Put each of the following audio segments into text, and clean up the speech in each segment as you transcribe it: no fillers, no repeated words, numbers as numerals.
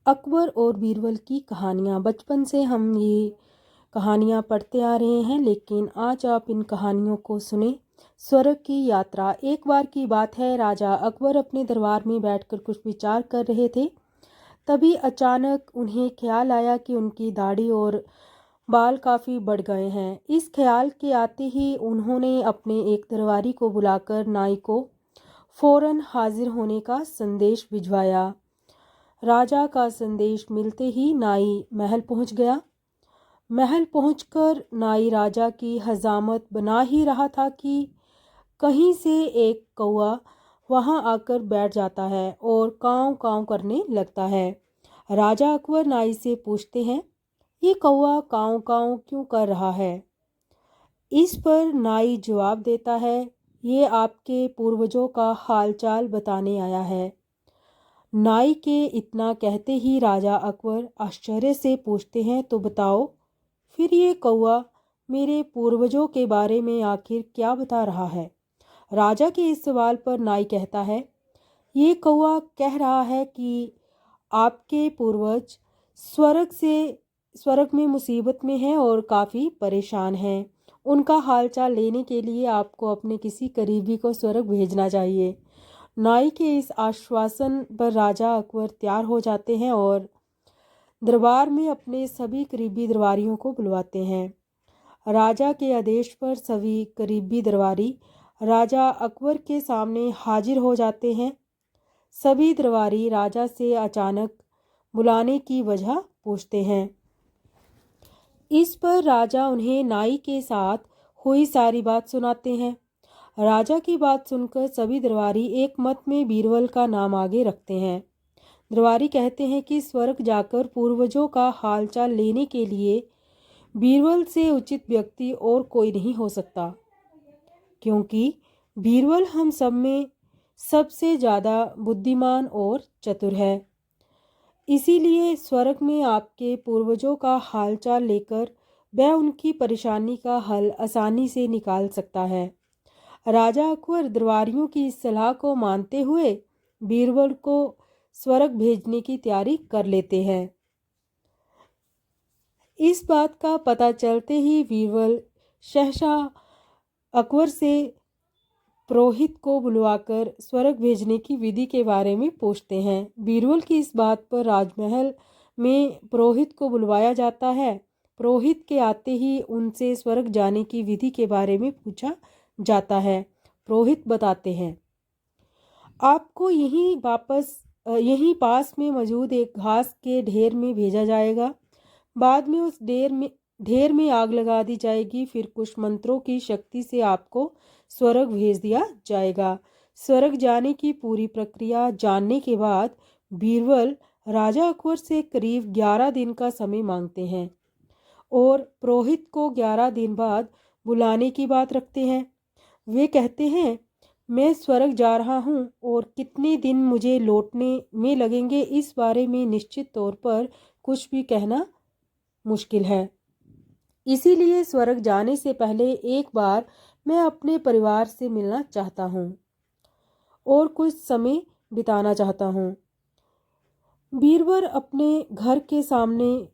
अकबर और बीरबल की कहानियाँ। बचपन से हम ये कहानियाँ पढ़ते आ रहे हैं, लेकिन आज आप इन कहानियों को सुने। स्वर्ग की यात्रा। एक बार की बात है, राजा अकबर अपने दरबार में बैठकर कुछ विचार कर रहे थे। तभी अचानक उन्हें ख्याल आया कि उनकी दाढ़ी और बाल काफ़ी बढ़ गए हैं। इस ख्याल के आते ही उन्होंने अपने एक दरबारी को बुलाकर नाई को फौरन हाजिर होने का संदेश भिजवाया। राजा का संदेश मिलते ही नाई महल पहुंच गया। महल पहुंचकर नाई राजा की हजामत बना ही रहा था कि कहीं से एक कौवा वहां आकर बैठ जाता है और कांव कांव करने लगता है। राजा अकबर नाई से पूछते हैं, ये कौवा कांव कांव क्यों कर रहा है? इस पर नाई जवाब देता है, ये आपके पूर्वजों का हालचाल बताने आया है। नाई के इतना कहते ही राजा अकबर आश्चर्य से पूछते हैं, तो बताओ फिर ये कौवा मेरे पूर्वजों के बारे में आखिर क्या बता रहा है? राजा के इस सवाल पर नाई कहता है, ये कौवा कह रहा है कि आपके पूर्वज स्वर्ग में मुसीबत में हैं और काफ़ी परेशान हैं। उनका हालचाल लेने के लिए आपको अपने किसी करीबी को स्वर्ग भेजना चाहिए। नाई के इस आश्वासन पर राजा अकबर तैयार हो जाते हैं और दरबार में अपने सभी करीबी दरबारियों को बुलवाते हैं। राजा के आदेश पर सभी करीबी दरबारी राजा अकबर के सामने हाजिर हो जाते हैं। सभी दरबारी राजा से अचानक बुलाने की वजह पूछते हैं। इस पर राजा उन्हें नाई के साथ हुई सारी बात सुनाते हैं। राजा की बात सुनकर सभी दरबारी एक मत में बीरबल का नाम आगे रखते हैं। दरबारी कहते हैं कि स्वर्ग जाकर पूर्वजों का हालचाल लेने के लिए बीरबल से उचित व्यक्ति और कोई नहीं हो सकता, क्योंकि बीरबल हम सब में सबसे ज़्यादा बुद्धिमान और चतुर है। इसीलिए स्वर्ग में आपके पूर्वजों का हालचाल लेकर वह उनकी परेशानी का हल आसानी से निकाल सकता है। राजा अकबर दरबारियों की इस सलाह को मानते हुए बीरबल को स्वर्ग भेजने की तैयारी कर लेते हैं। इस बात का पता चलते ही बीरबल शहशाह अकबर से पुरोहित को बुलवाकर स्वर्ग भेजने की विधि के बारे में पूछते हैं। बीरबल की इस बात पर राजमहल में पुरोहित को बुलवाया जाता है। पुरोहित के आते ही उनसे स्वर्ग जाने की विधि के बारे में पूछा जाता है। पुरोहित बताते हैं, आपको यहीं पास में मौजूद एक घास के ढेर में भेजा जाएगा। बाद में उस ढेर में आग लगा दी जाएगी। फिर कुछ मंत्रों की शक्ति से आपको स्वर्ग भेज दिया जाएगा। स्वर्ग जाने की पूरी प्रक्रिया जानने के बाद बीरबल राजा अकबर से करीब 11 दिन का समय मांगते हैं और पुरोहित को 11 दिन बाद बुलाने की बात रखते हैं। वे कहते हैं, मैं स्वर्ग जा रहा हूँ और कितने दिन मुझे लौटने में लगेंगे इस बारे में निश्चित तौर पर कुछ भी कहना मुश्किल है। इसीलिए स्वर्ग जाने से पहले एक बार मैं अपने परिवार से मिलना चाहता हूँ और कुछ समय बिताना चाहता हूँ। बीरबल अपने घर के सामने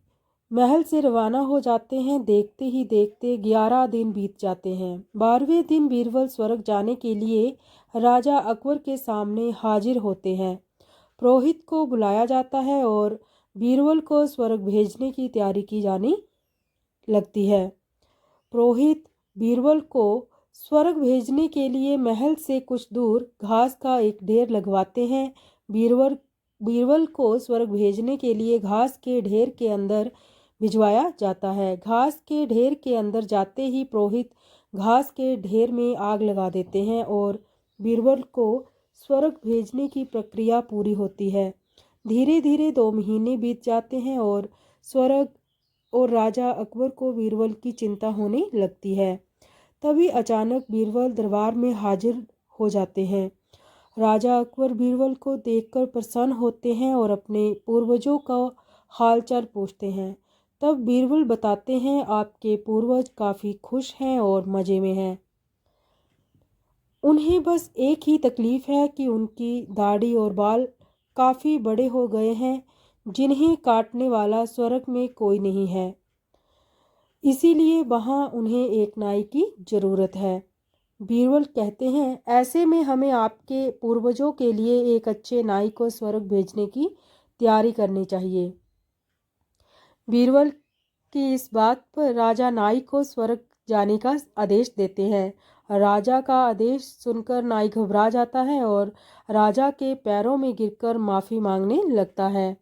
महल से रवाना हो जाते हैं। देखते ही देखते 11 दिन बीत जाते हैं। 12वें दिन बीरबल स्वर्ग जाने के लिए राजा अकबर के सामने हाजिर होते हैं। पुरोहित को बुलाया जाता है और बीरबल को स्वर्ग भेजने की तैयारी की जाने लगती है। पुरोहित बीरबल को स्वर्ग भेजने के लिए महल से कुछ दूर घास का एक ढेर लगवाते हैं। बीरबल को स्वर्ग भेजने के लिए घास के ढेर के अंदर भिजवाया जाता है। घास के ढेर के अंदर जाते ही पुरोहित घास के ढेर में आग लगा देते हैं और बीरबल को स्वर्ग भेजने की प्रक्रिया पूरी होती है। धीरे धीरे 2 महीने बीत जाते हैं और स्वर्ग और राजा अकबर को बीरबल की चिंता होने लगती है। तभी अचानक बीरबल दरबार में हाजिर हो जाते हैं। राजा अकबर बीरबल को देखकर प्रसन्न होते हैं और अपने पूर्वजों का हालचाल पूछते हैं। तब बीरबल बताते हैं, आपके पूर्वज काफ़ी खुश हैं और मज़े में हैं। उन्हें बस एक ही तकलीफ़ है कि उनकी दाढ़ी और बाल काफ़ी बड़े हो गए हैं, जिन्हें काटने वाला स्वर्ग में कोई नहीं है, इसीलिए वहाँ उन्हें एक नाई की ज़रूरत है। बीरबल कहते हैं, ऐसे में हमें आपके पूर्वजों के लिए एक अच्छे नाई को स्वर्ग भेजने की तैयारी करनी चाहिए। बीरबल की इस बात पर राजा नाई को स्वर्ग जाने का आदेश देते हैं। राजा का आदेश सुनकर नाई घबरा जाता है और राजा के पैरों में गिरकर माफ़ी मांगने लगता है।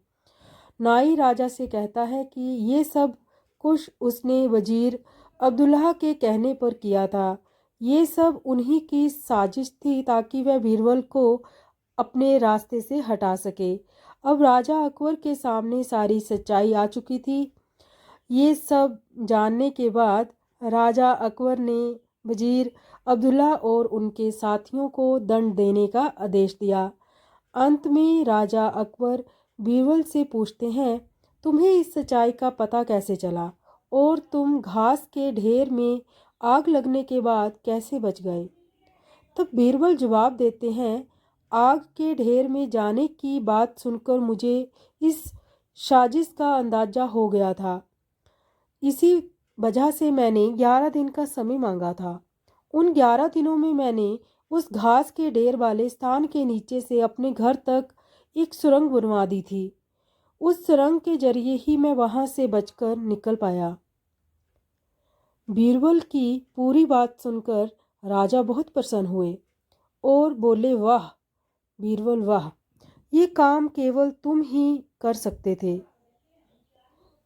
नाई राजा से कहता है कि ये सब कुछ उसने वजीर अब्दुल्लाह के कहने पर किया था। ये सब उन्हीं की साजिश थी ताकि वह बीरबल को अपने रास्ते से हटा सके। अब राजा अकबर के सामने सारी सच्चाई आ चुकी थी। ये सब जानने के बाद राजा अकबर ने वजीर अब्दुल्ला और उनके साथियों को दंड देने का आदेश दिया। अंत में राजा अकबर बीरबल से पूछते हैं, तुम्हें इस सच्चाई का पता कैसे चला और तुम घास के ढेर में आग लगने के बाद कैसे बच गए? तब बीरबल जवाब देते हैं, आग के ढेर में जाने की बात सुनकर मुझे इस साजिश का अंदाजा हो गया था। इसी वजह से मैंने 11 दिन का समय मांगा था। उन 11 दिनों में मैंने उस घास के ढेर वाले स्थान के नीचे से अपने घर तक एक सुरंग बनवा दी थी। उस सुरंग के जरिए ही मैं वहां से बचकर निकल पाया। बीरबल की पूरी बात सुनकर राजा बहुत प्रसन्न हुए और बोले, वाह बीरबल वाह, ये काम केवल तुम ही कर सकते थे।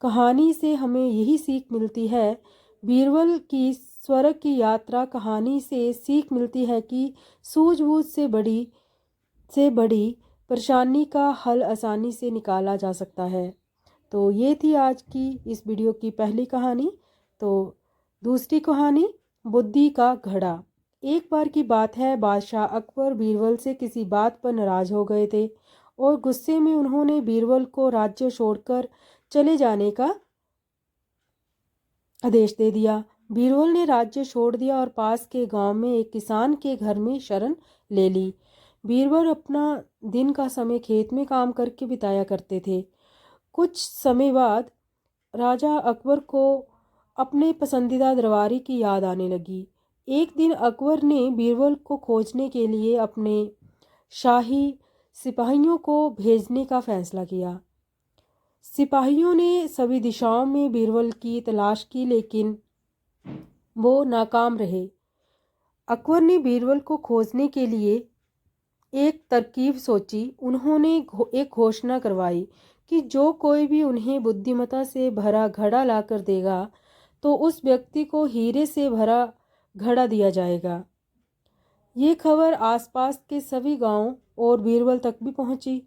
कहानी से हमें यही सीख मिलती है। बीरबल की स्वर्ग की यात्रा कहानी से सीख मिलती है कि सूझबूझ से बड़ी परेशानी का हल आसानी से निकाला जा सकता है। तो ये थी आज की इस वीडियो की पहली कहानी। तो दूसरी कहानी, बुद्धि का घड़ा। एक बार की बात है, बादशाह अकबर बीरबल से किसी बात पर नाराज हो गए थे और गुस्से में उन्होंने बीरबल को राज्य छोड़कर चले जाने का आदेश दे दिया। बीरबल ने राज्य छोड़ दिया और पास के गांव में एक किसान के घर में शरण ले ली। बीरबल अपना दिन का समय खेत में काम करके बिताया करते थे। कुछ समय बाद राजा अकबर को अपने पसंदीदा दरबारी की याद आने लगी। एक दिन अकबर ने बीरबल को खोजने के लिए अपने शाही सिपाहियों को भेजने का फैसला किया। सिपाहियों ने सभी दिशाओं में बीरबल की तलाश की, लेकिन वो नाकाम रहे। अकबर ने बीरबल को खोजने के लिए एक तरकीब सोची। उन्होंने एक घोषणा करवाई कि जो कोई भी उन्हें बुद्धिमत्ता से भरा घड़ा लाकर देगा तो उस व्यक्ति को हीरे से भरा घड़ा दिया जाएगा। ये खबर आसपास के सभी गांवों और बीरबल तक भी पहुंची।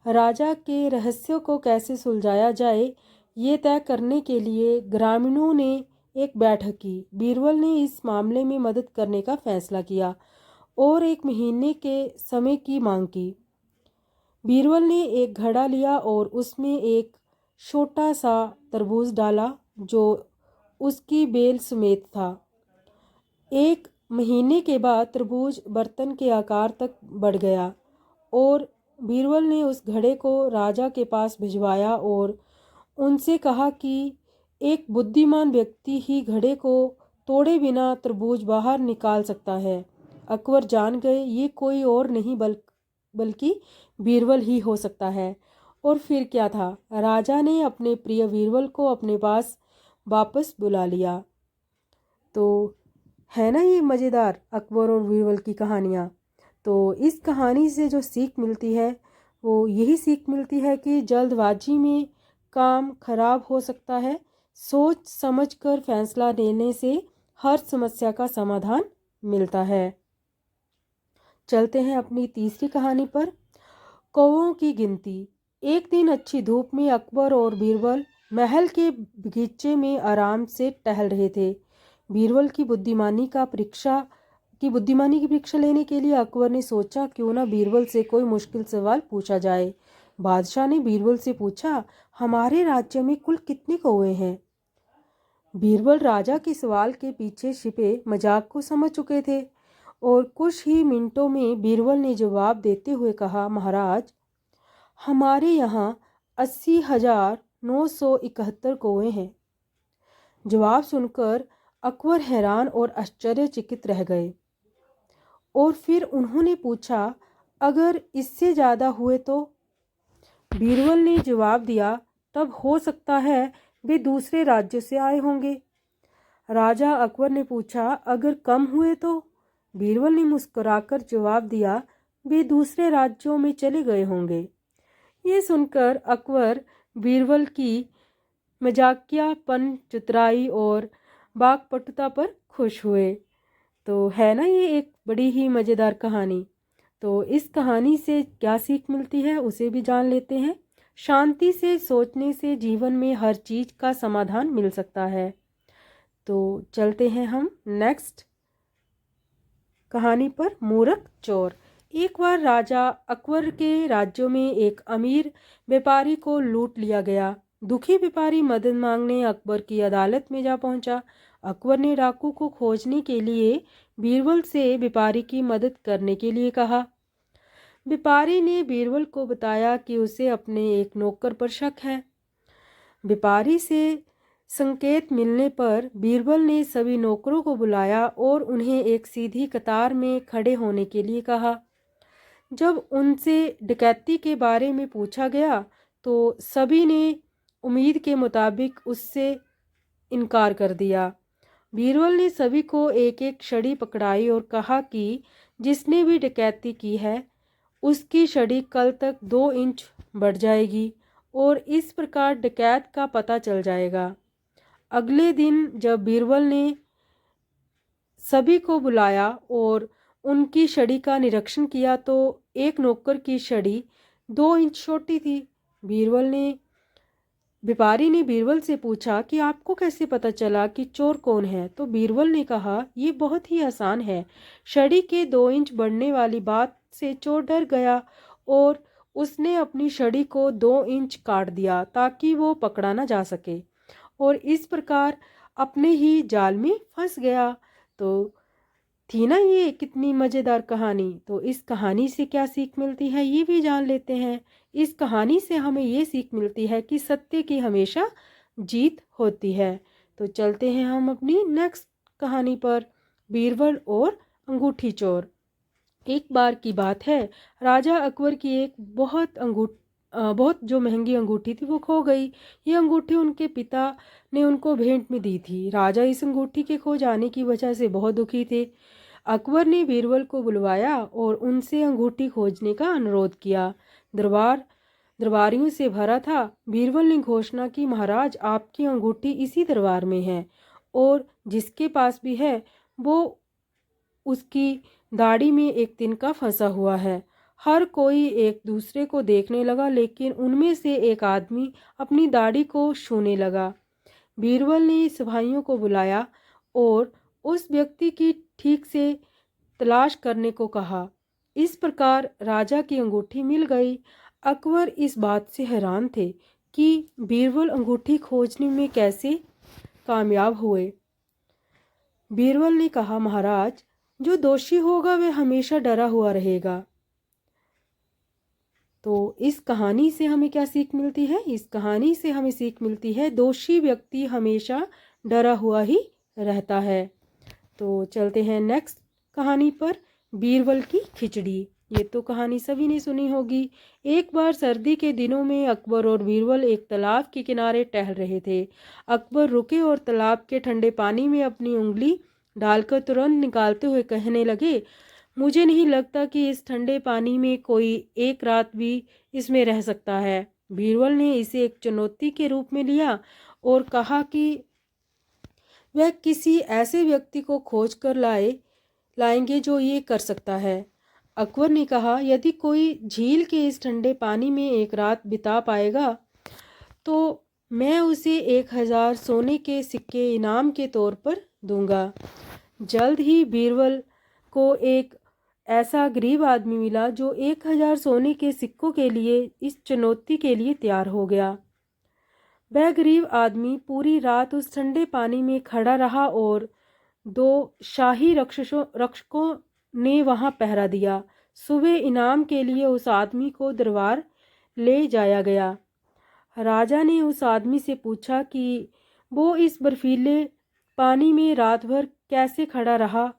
राजा के रहस्य को कैसे सुलझाया जाए, ये तय करने के लिए ग्रामीणों ने एक बैठक की। बीरबल ने इस मामले में मदद करने का फैसला किया और 1 महीने के समय की मांग की। बीरबल ने एक घड़ा लिया और उसमें एक छोटा सा तरबूज डाला जो उसकी बेल समेत था। 1 महीने के बाद तरबूज बर्तन के आकार तक बढ़ गया और बीरबल ने उस घड़े को राजा के पास भिजवाया और उनसे कहा कि एक बुद्धिमान व्यक्ति ही घड़े को तोड़े बिना तरबूज बाहर निकाल सकता है। अकबर जान गए ये कोई और नहीं बल्कि बीरबल ही हो सकता है। और फिर क्या था, राजा ने अपने प्रिय बीरबल को अपने पास वापस बुला लिया। तो है ना ये मज़ेदार अकबर और बीरबल की कहानियाँ। तो इस कहानी से जो सीख मिलती है वो यही सीख मिलती है कि जल्दबाजी में काम खराब हो सकता है। सोच समझकर फैसला लेने से हर समस्या का समाधान मिलता है। चलते हैं अपनी तीसरी कहानी पर, कौवों की गिनती। एक दिन अच्छी धूप में अकबर और बीरबल महल के बगीचे में आराम से टहल रहे थे। बीरबल की बुद्धिमानी की परीक्षा लेने के लिए अकबर ने सोचा क्यों ना बीरबल से कोई मुश्किल सवाल पूछा जाए। बादशाह ने बीरबल से पूछा, हमारे राज्य में कुल कितने कौवे हैं? बीरबल राजा के सवाल के पीछे छिपे मजाक को समझ चुके थे और कुछ ही मिनटों में बीरबल ने जवाब देते हुए कहा, महाराज, हमारे यहाँ 80,971 कौवे हैं। जवाब सुनकर अकबर हैरान और आश्चर्यचकित रह गए और फिर उन्होंने पूछा, अगर इससे ज़्यादा हुए तो? बीरबल ने जवाब दिया, तब हो सकता है वे दूसरे राज्यों से आए होंगे। राजा अकबर ने पूछा, अगर कम हुए तो? बीरबल ने मुस्कुराकर जवाब दिया, वे दूसरे राज्यों में चले गए होंगे। ये सुनकर अकबर बीरबल की मजाकियापन, चतुराई और वाकपटुता पर खुश हुए। तो है ना ये एक बड़ी ही मज़ेदार कहानी। तो इस कहानी से क्या सीख मिलती है उसे भी जान लेते हैं। शांति से सोचने से जीवन में हर चीज़ का समाधान मिल सकता है। तो चलते हैं हम नेक्स्ट कहानी पर, मूर्ख चोर। एक बार राजा अकबर के राज्यों में एक अमीर व्यापारी को लूट लिया गया। दुखी व्यापारी मदद मांगने अकबर की अदालत में जा पहुंचा। अकबर ने डाकू को खोजने के लिए बीरबल से व्यापारी की मदद करने के लिए कहा। व्यापारी ने बीरबल को बताया कि उसे अपने एक नौकर पर शक है। व्यापारी से संकेत मिलने पर बीरबल ने सभी नौकरों को बुलाया और उन्हें एक सीधी कतार में खड़े होने के लिए कहा। जब उनसे डकैती के बारे में पूछा गया तो सभी ने उम्मीद के मुताबिक उससे इनकार कर दिया। बीरबल ने सभी को एक एक छड़ी पकड़ाई और कहा कि जिसने भी डकैती की है उसकी छड़ी कल तक 2 इंच बढ़ जाएगी और इस प्रकार डकैत का पता चल जाएगा। अगले दिन जब बीरबल ने सभी को बुलाया और उनकी छड़ी का निरीक्षण किया तो एक नौकर की छड़ी 2 इंच छोटी थी। व्यापारी ने बीरबल से पूछा कि आपको कैसे पता चला कि चोर कौन है? तो बीरबल ने कहा, ये बहुत ही आसान है। छड़ी के 2 इंच बढ़ने वाली बात से चोर डर गया और उसने अपनी छड़ी को 2 इंच काट दिया ताकि वो पकड़ा ना जा सके और इस प्रकार अपने ही जाल में फंस गया। तो थी ना ये कितनी मज़ेदार कहानी। तो इस कहानी से क्या सीख मिलती है ये भी जान लेते हैं। इस कहानी से हमें ये सीख मिलती है कि सत्य की हमेशा जीत होती है। तो चलते हैं हम अपनी नेक्स्ट कहानी पर, बीरबल और अंगूठी चोर। एक बार की बात है, राजा अकबर की एक बहुत जो महंगी अंगूठी थी वो खो गई। ये अंगूठी उनके पिता ने उनको भेंट में दी थी। राजा इस अंगूठी के खो जाने की वजह से बहुत दुखी थे। अकबर ने बीरबल को बुलवाया और उनसे अंगूठी खोजने का अनुरोध किया। दरबारियों से भरा था। बीरबल ने घोषणा की, महाराज आपकी अंगूठी इसी दरबार में है और जिसके पास भी है वो उसकी दाढ़ी में एक तिनका फंसा हुआ है। हर कोई एक दूसरे को देखने लगा लेकिन उनमें से एक आदमी अपनी दाढ़ी को छूने लगा। बीरबल ने सिपाहियों को बुलाया और उस व्यक्ति की ठीक से तलाश करने को कहा। इस प्रकार राजा की अंगूठी मिल गई। अकबर इस बात से हैरान थे कि बीरबल अंगूठी खोजने में कैसे कामयाब हुए। बीरबल ने कहा, महाराज जो दोषी होगा वह हमेशा डरा हुआ रहेगा। तो इस कहानी से हमें क्या सीख मिलती है? इस कहानी से हमें सीख मिलती है दोषी व्यक्ति हमेशा डरा हुआ ही रहता है। तो चलते हैं नेक्स्ट कहानी पर, बीरबल की खिचड़ी। ये तो कहानी सभी ने सुनी होगी। एक बार सर्दी के दिनों में अकबर और बीरबल एक तालाब के किनारे टहल रहे थे। अकबर रुके और तालाब के ठंडे पानी में अपनी उंगली डालकर तुरंत निकालते हुए कहने लगे, मुझे नहीं लगता कि इस ठंडे पानी में कोई एक रात भी इसमें रह सकता है। बीरबल ने इसे एक चुनौती के रूप में लिया और कहा कि वह किसी ऐसे व्यक्ति को खोज कर लाएंगे जो ये कर सकता है। अकबर ने कहा, यदि कोई झील के इस ठंडे पानी में एक रात बिता पाएगा तो मैं उसे 1000 सोने के सिक्के इनाम के तौर पर दूंगा। जल्द ही बीरबल को एक ऐसा गरीब आदमी मिला जो 1000 सोने के सिक्कों के लिए इस चुनौती के लिए तैयार हो गया। वह गरीब आदमी पूरी रात उस ठंडे पानी में खड़ा रहा और 2 शाही रक्षकों ने वहां पहरा दिया। सुबह इनाम के लिए उस आदमी को दरबार ले जाया गया। राजा ने उस आदमी से पूछा कि वो इस बर्फीले पानी में रात भर कैसे खड़ा रहा।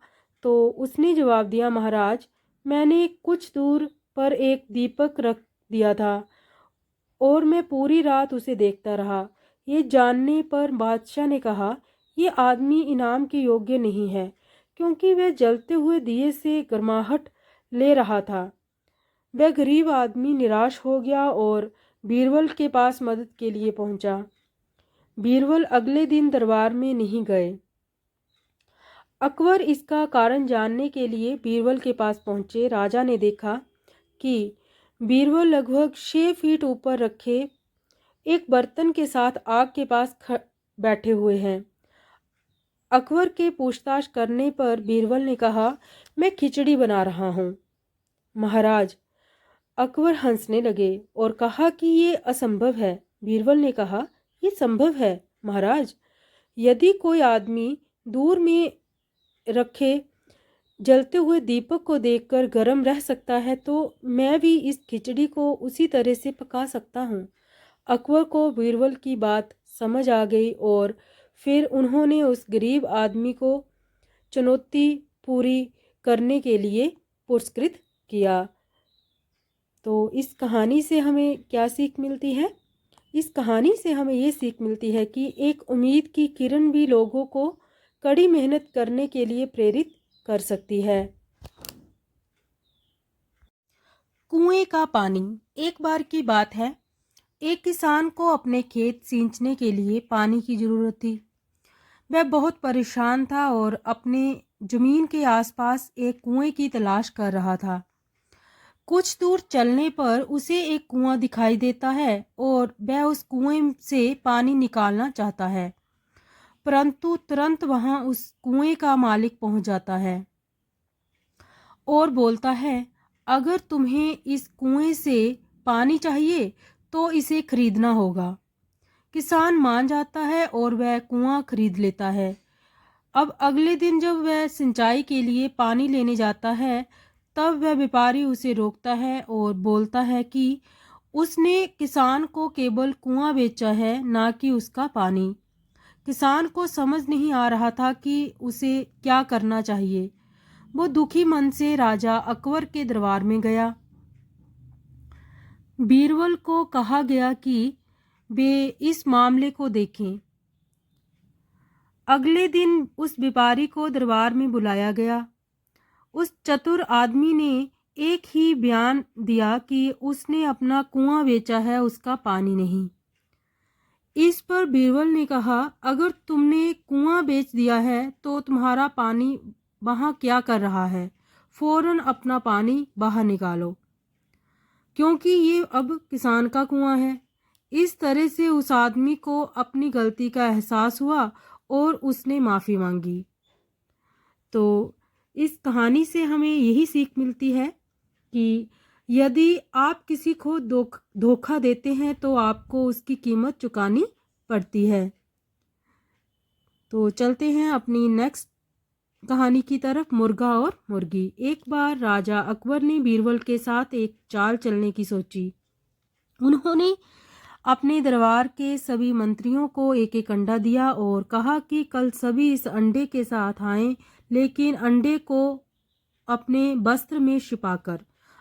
तो उसने जवाब दिया, महाराज, मैंने कुछ दूर पर एक दीपक रख दिया था और मैं पूरी रात उसे देखता रहा। ये जानने पर बादशाह ने कहा, ये आदमी इनाम के योग्य नहीं है, क्योंकि वह जलते हुए दिए से गर्माहट ले रहा था। वह गरीब आदमी निराश हो गया और बीरबल के पास मदद के लिए पहुंचा। बीरबल अगले दिन दरबार में नहीं गए। अकबर इसका कारण जानने के लिए बीरबल के पास पहुंचे। राजा ने देखा कि बीरबल लगभग 6 फीट ऊपर रखे एक बर्तन के साथ आग के पास बैठे हुए हैं। अकबर के पूछताछ करने पर बीरबल ने कहा, मैं खिचड़ी बना रहा हूँ महाराज। अकबर हंसने लगे और कहा कि ये असंभव है। बीरबल ने कहा, ये संभव है महाराज। यदि कोई आदमी दूर में रखे जलते हुए दीपक को देखकर गर्म रह सकता है, तो मैं भी इस खिचड़ी को उसी तरह से पका सकता हूँ। अकबर को बीरबल की बात समझ आ गई और फिर उन्होंने उस गरीब आदमी को चुनौती पूरी करने के लिए पुरस्कृत किया। तो इस कहानी से हमें क्या सीख मिलती है? इस कहानी से हमें ये सीख मिलती है कि एक उम्मीद की किरण भी लोगों को कड़ी मेहनत करने के लिए प्रेरित कर सकती है। कुएं का पानी। एक बार की बात है, एक किसान को अपने खेत सींचने के लिए पानी की जरूरत थी। वह बहुत परेशान था और अपने जमीन के आसपास एक कुएं की तलाश कर रहा था। कुछ दूर चलने पर उसे एक कुआं दिखाई देता है और वह उस कुएं से पानी निकालना चाहता है, परंतु तुरंत वहां उस कुएं का मालिक पहुंच जाता है और बोलता है, अगर तुम्हें इस कुएं से पानी चाहिए तो इसे खरीदना होगा। किसान मान जाता है और वह कुआं खरीद लेता है। अब अगले दिन जब वह सिंचाई के लिए पानी लेने जाता है, तब वह व्यापारी उसे रोकता है और बोलता है कि उसने किसान को केवल कुआं बेचा है, ना कि उसका पानी। किसान को समझ नहीं आ रहा था कि उसे क्या करना चाहिए। वो दुखी मन से राजा अकबर के दरबार में गया। बीरबल को कहा गया कि वे इस मामले को देखें। अगले दिन उस व्यापारी को दरबार में बुलाया गया। उस चतुर आदमी ने एक ही बयान दिया कि उसने अपना कुआं बेचा है, उसका पानी नहीं। इस पर बीरबल ने कहा, अगर तुमने कुआं बेच दिया है तो तुम्हारा पानी वहां क्या कर रहा है? फौरन अपना पानी बाहर निकालो, क्योंकि ये अब किसान का कुआं है। इस तरह से उस आदमी को अपनी गलती का एहसास हुआ और उसने माफ़ी मांगी। तो इस कहानी से हमें यही सीख मिलती है कि यदि आप किसी को धोखा देते हैं तो आपको उसकी कीमत चुकानी पड़ती है। तो चलते हैं अपनी नेक्स्ट कहानी की तरफ, मुर्गा और मुर्गी। एक बार राजा अकबर ने बीरबल के साथ एक चाल चलने की सोची। उन्होंने अपने दरबार के सभी मंत्रियों को एक एक अंडा दिया और कहा कि कल सभी इस अंडे के साथ आएं, लेकिन अंडे को अपने वस्त्र में छिपाकर।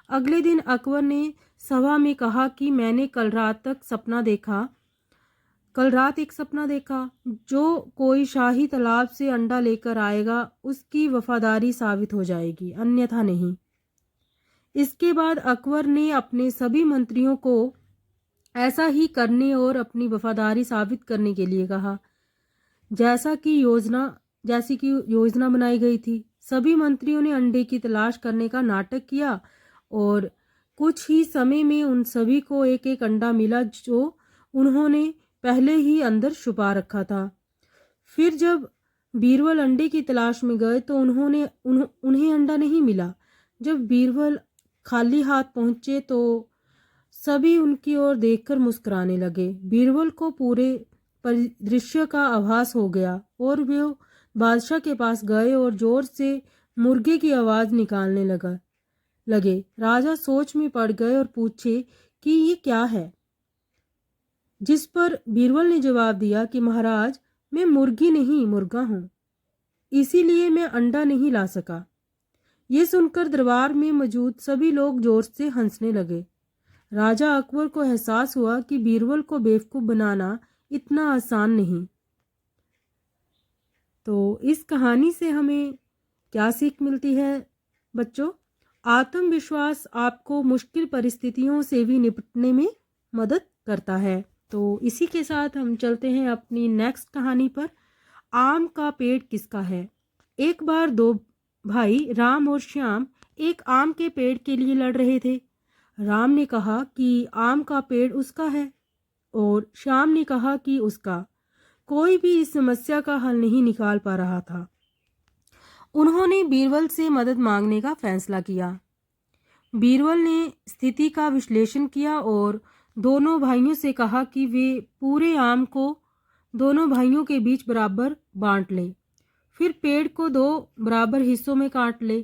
अगले दिन अकबर ने सभा में कहा कि मैंने कल रात एक सपना देखा। जो कोई शाही तालाब से अंडा लेकर आएगा उसकी वफादारी साबित हो जाएगी, अन्यथा नहीं। इसके बाद अकबर ने अपने सभी मंत्रियों को ऐसा ही करने और अपनी वफादारी साबित करने के लिए कहा, जैसी कि योजना बनाई गई थी। सभी मंत्रियों ने अंडे की तलाश करने का नाटक किया और कुछ ही समय में उन सभी को एक एक अंडा मिला जो उन्होंने पहले ही अंदर छुपा रखा था। फिर जब बीरबल अंडे की तलाश में गए तो उन्हें अंडा नहीं मिला। जब बीरबल खाली हाथ पहुंचे तो सभी उनकी ओर देखकर मुस्कुराने लगे। बीरबल को पूरे परिदृश्य का आभास हो गया और वे बादशाह के पास गए और जोर से मुर्गे की आवाज निकालने लगे। राजा सोच में पड़ गए और पूछे कि ये क्या है। जिस पर बीरबल ने जवाब दिया कि महाराज, मैं मुर्गी नहीं मुर्गा हूँ, इसीलिए मैं अंडा नहीं ला सका। ये सुनकर दरबार में मौजूद सभी लोग जोर से हंसने लगे। राजा अकबर को एहसास हुआ कि बीरबल को बेवकूफ़ बनाना इतना आसान नहीं। तो इस कहानी से हमें क्या सीख मिलती है बच्चों? आत्मविश्वास आपको मुश्किल परिस्थितियों से भी निपटने में मदद करता है। तो इसी के साथ हम चलते हैं अपनी नेक्स्ट कहानी पर। आम का पेड़ किसका है? एक बार दो भाई राम और श्याम एक आम के पेड़ के लिए लड़ रहे थे। राम ने कहा कि आम का पेड़ उसका है और श्याम ने कहा कि उसका। कोई भी इस समस्या का हल नहीं निकाल पा रहा था। उन्होंने बीरबल से मदद मांगने का फैसला किया। बीरबल ने स्थिति का विश्लेषण किया और दोनों भाइयों से कहा कि वे पूरे आम को दोनों भाइयों के बीच बराबर बांट लें, फिर पेड़ को 2 बराबर हिस्सों में काट ले।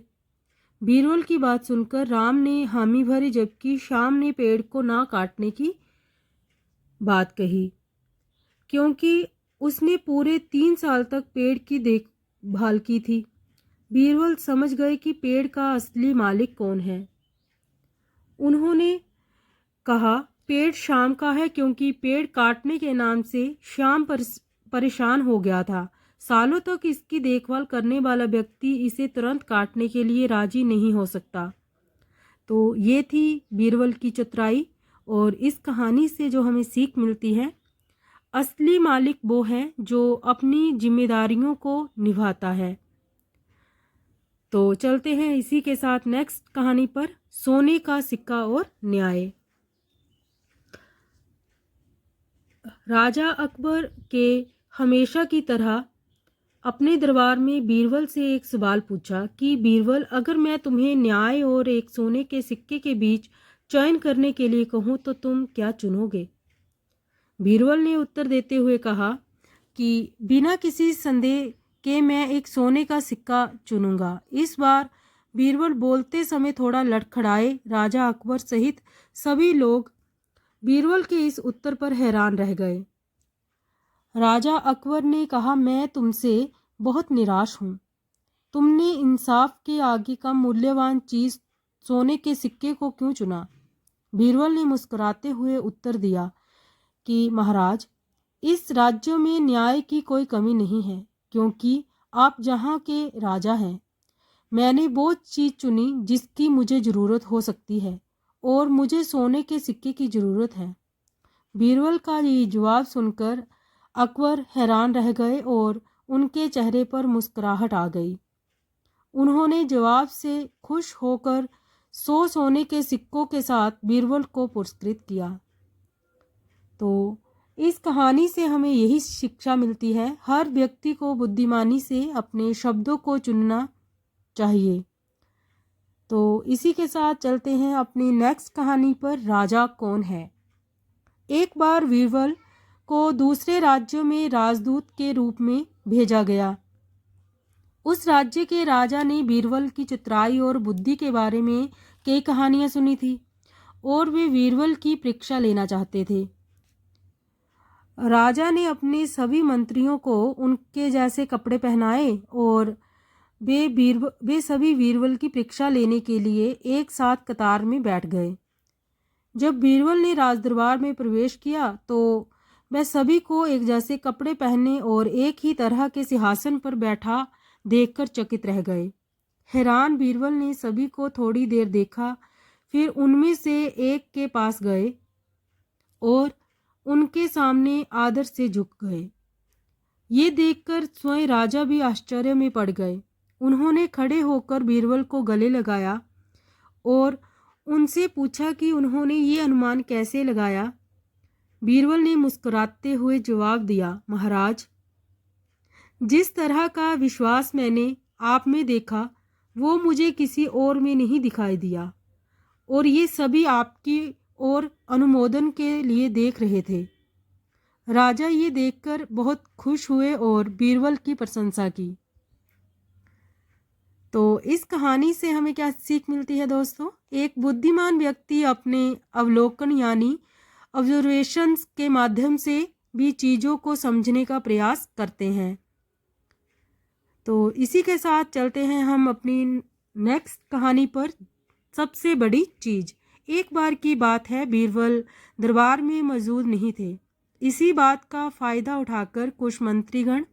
बीरबल की बात सुनकर राम ने हामी भरी, जबकि श्याम ने पेड़ को ना काटने की बात कही, क्योंकि उसने पूरे 3 साल तक पेड़ की देखभाल की थी। बीरबल समझ गए कि पेड़ का असली मालिक कौन है। उन्होंने कहा, पेड़ श्याम का है, क्योंकि पेड़ काटने के नाम से श्याम परेशान हो गया था। सालों तक इसकी देखभाल करने वाला व्यक्ति इसे तुरंत काटने के लिए राजी नहीं हो सकता। तो ये थी बीरबल की चतुराई, और इस कहानी से जो हमें सीख मिलती है, असली मालिक वो है जो अपनी जिम्मेदारियों को निभाता है। तो चलते हैं इसी के साथ नेक्स्ट कहानी पर, सोने का सिक्का और न्याय। राजा अकबर के हमेशा की तरह अपने दरबार में बीरबल से एक सवाल पूछा कि बीरबल, अगर मैं तुम्हें न्याय और एक सोने के सिक्के के बीच चयन करने के लिए कहूँ तो तुम क्या चुनोगे? बीरबल ने उत्तर देते हुए कहा कि बिना किसी संदेह के मैं एक सोने का सिक्का चुनूंगा। इस बार बीरबल बोलते समय थोड़ा लड़खड़ाए। राजा अकबर सहित सभी लोग बीरबल के इस उत्तर पर हैरान रह गए। राजा अकबर ने कहा, मैं तुमसे बहुत निराश हूँ। तुमने इंसाफ के आगे कम मूल्यवान चीज सोने के सिक्के को क्यों चुना? बीरबल ने मुस्कुराते हुए उत्तर दिया कि महाराज, इस राज्य में न्याय की कोई कमी नहीं है, क्योंकि आप जहाँ के राजा हैं। मैंने वो चीज़ चुनी जिसकी मुझे ज़रूरत हो सकती है, और मुझे सोने के सिक्के की ज़रूरत है। बीरबल का ये जवाब सुनकर अकबर हैरान रह गए और उनके चेहरे पर मुस्कुराहट आ गई। उन्होंने जवाब से खुश होकर 100 सोने के सिक्कों के साथ बीरबल को पुरस्कृत किया। तो इस कहानी से हमें यही शिक्षा मिलती है, हर व्यक्ति को बुद्धिमानी से अपने शब्दों को चुनना चाहिए। तो इसी के साथ चलते हैं अपनी नेक्स्ट कहानी पर, राजा कौन है। एक बार बीरबल को दूसरे राज्यों में राजदूत के रूप में भेजा गया। उस राज्य के राजा ने बीरबल की चतुराई और बुद्धि के बारे में कई कहानियां सुनी थी, और वे बीरबल की परीक्षा लेना चाहते थे। राजा ने अपने सभी मंत्रियों को उनके जैसे कपड़े पहनाए और वे सभी बीरबल की परीक्षा लेने के लिए एक साथ कतार में बैठ गए। जब बीरबल ने राजदरबार में प्रवेश किया तो वह सभी को एक जैसे कपड़े पहने और एक ही तरह के सिंहासन पर बैठा देखकर चकित रह गए। हैरान बीरबल ने सभी को थोड़ी देर देखा, फिर उनमें से एक के पास गए और उनके सामने आदर से झुक गए। ये देखकर स्वयं राजा भी आश्चर्य में पड़ गए। उन्होंने खड़े होकर बीरबल को गले लगाया और उनसे पूछा कि उन्होंने ये अनुमान कैसे लगाया। बीरबल ने मुस्कुराते हुए जवाब दिया, महाराज, जिस तरह का विश्वास मैंने आप में देखा वो मुझे किसी और में नहीं दिखाई दिया, और ये सभी आपकी ओर अनुमोदन के लिए देख रहे थे। राजा ये देखकर बहुत खुश हुए और बीरबल की प्रशंसा की। तो इस कहानी से हमें क्या सीख मिलती है दोस्तों? एक बुद्धिमान व्यक्ति अपने अवलोकन यानी ऑब्जर्वेशंस के माध्यम से भी चीज़ों को समझने का प्रयास करते हैं। तो इसी के साथ चलते हैं हम अपनी नेक्स्ट कहानी पर, सबसे बड़ी चीज़। एक बार की बात है, बीरबल दरबार में मौजूद नहीं थे। इसी बात का फ़ायदा उठाकर कुछ मंत्रीगण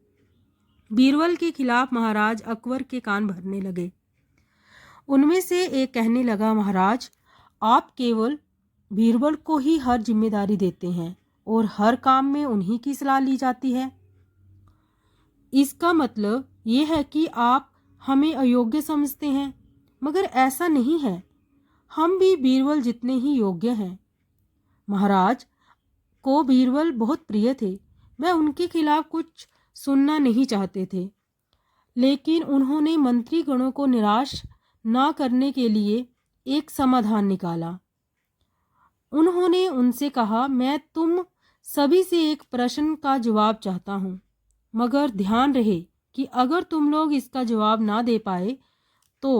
बीरबल के खिलाफ महाराज अकबर के कान भरने लगे। उनमें से एक कहने लगा, महाराज, आप केवल बीरबल को ही हर जिम्मेदारी देते हैं और हर काम में उन्हीं की सलाह ली जाती है। इसका मतलब ये है कि आप हमें अयोग्य समझते हैं, मगर ऐसा नहीं है। हम भी बीरबल जितने ही योग्य हैं। महाराज को बीरबल बहुत प्रिय थे। वह उनके खिलाफ कुछ सुनना नहीं चाहते थे, लेकिन उन्होंने मंत्रीगणों को निराश ना करने के लिए एक समाधान निकाला। उन्होंने उनसे कहा, मैं तुम सभी से एक प्रश्न का जवाब चाहता हूँ, मगर ध्यान रहे कि अगर तुम लोग इसका जवाब ना दे पाए तो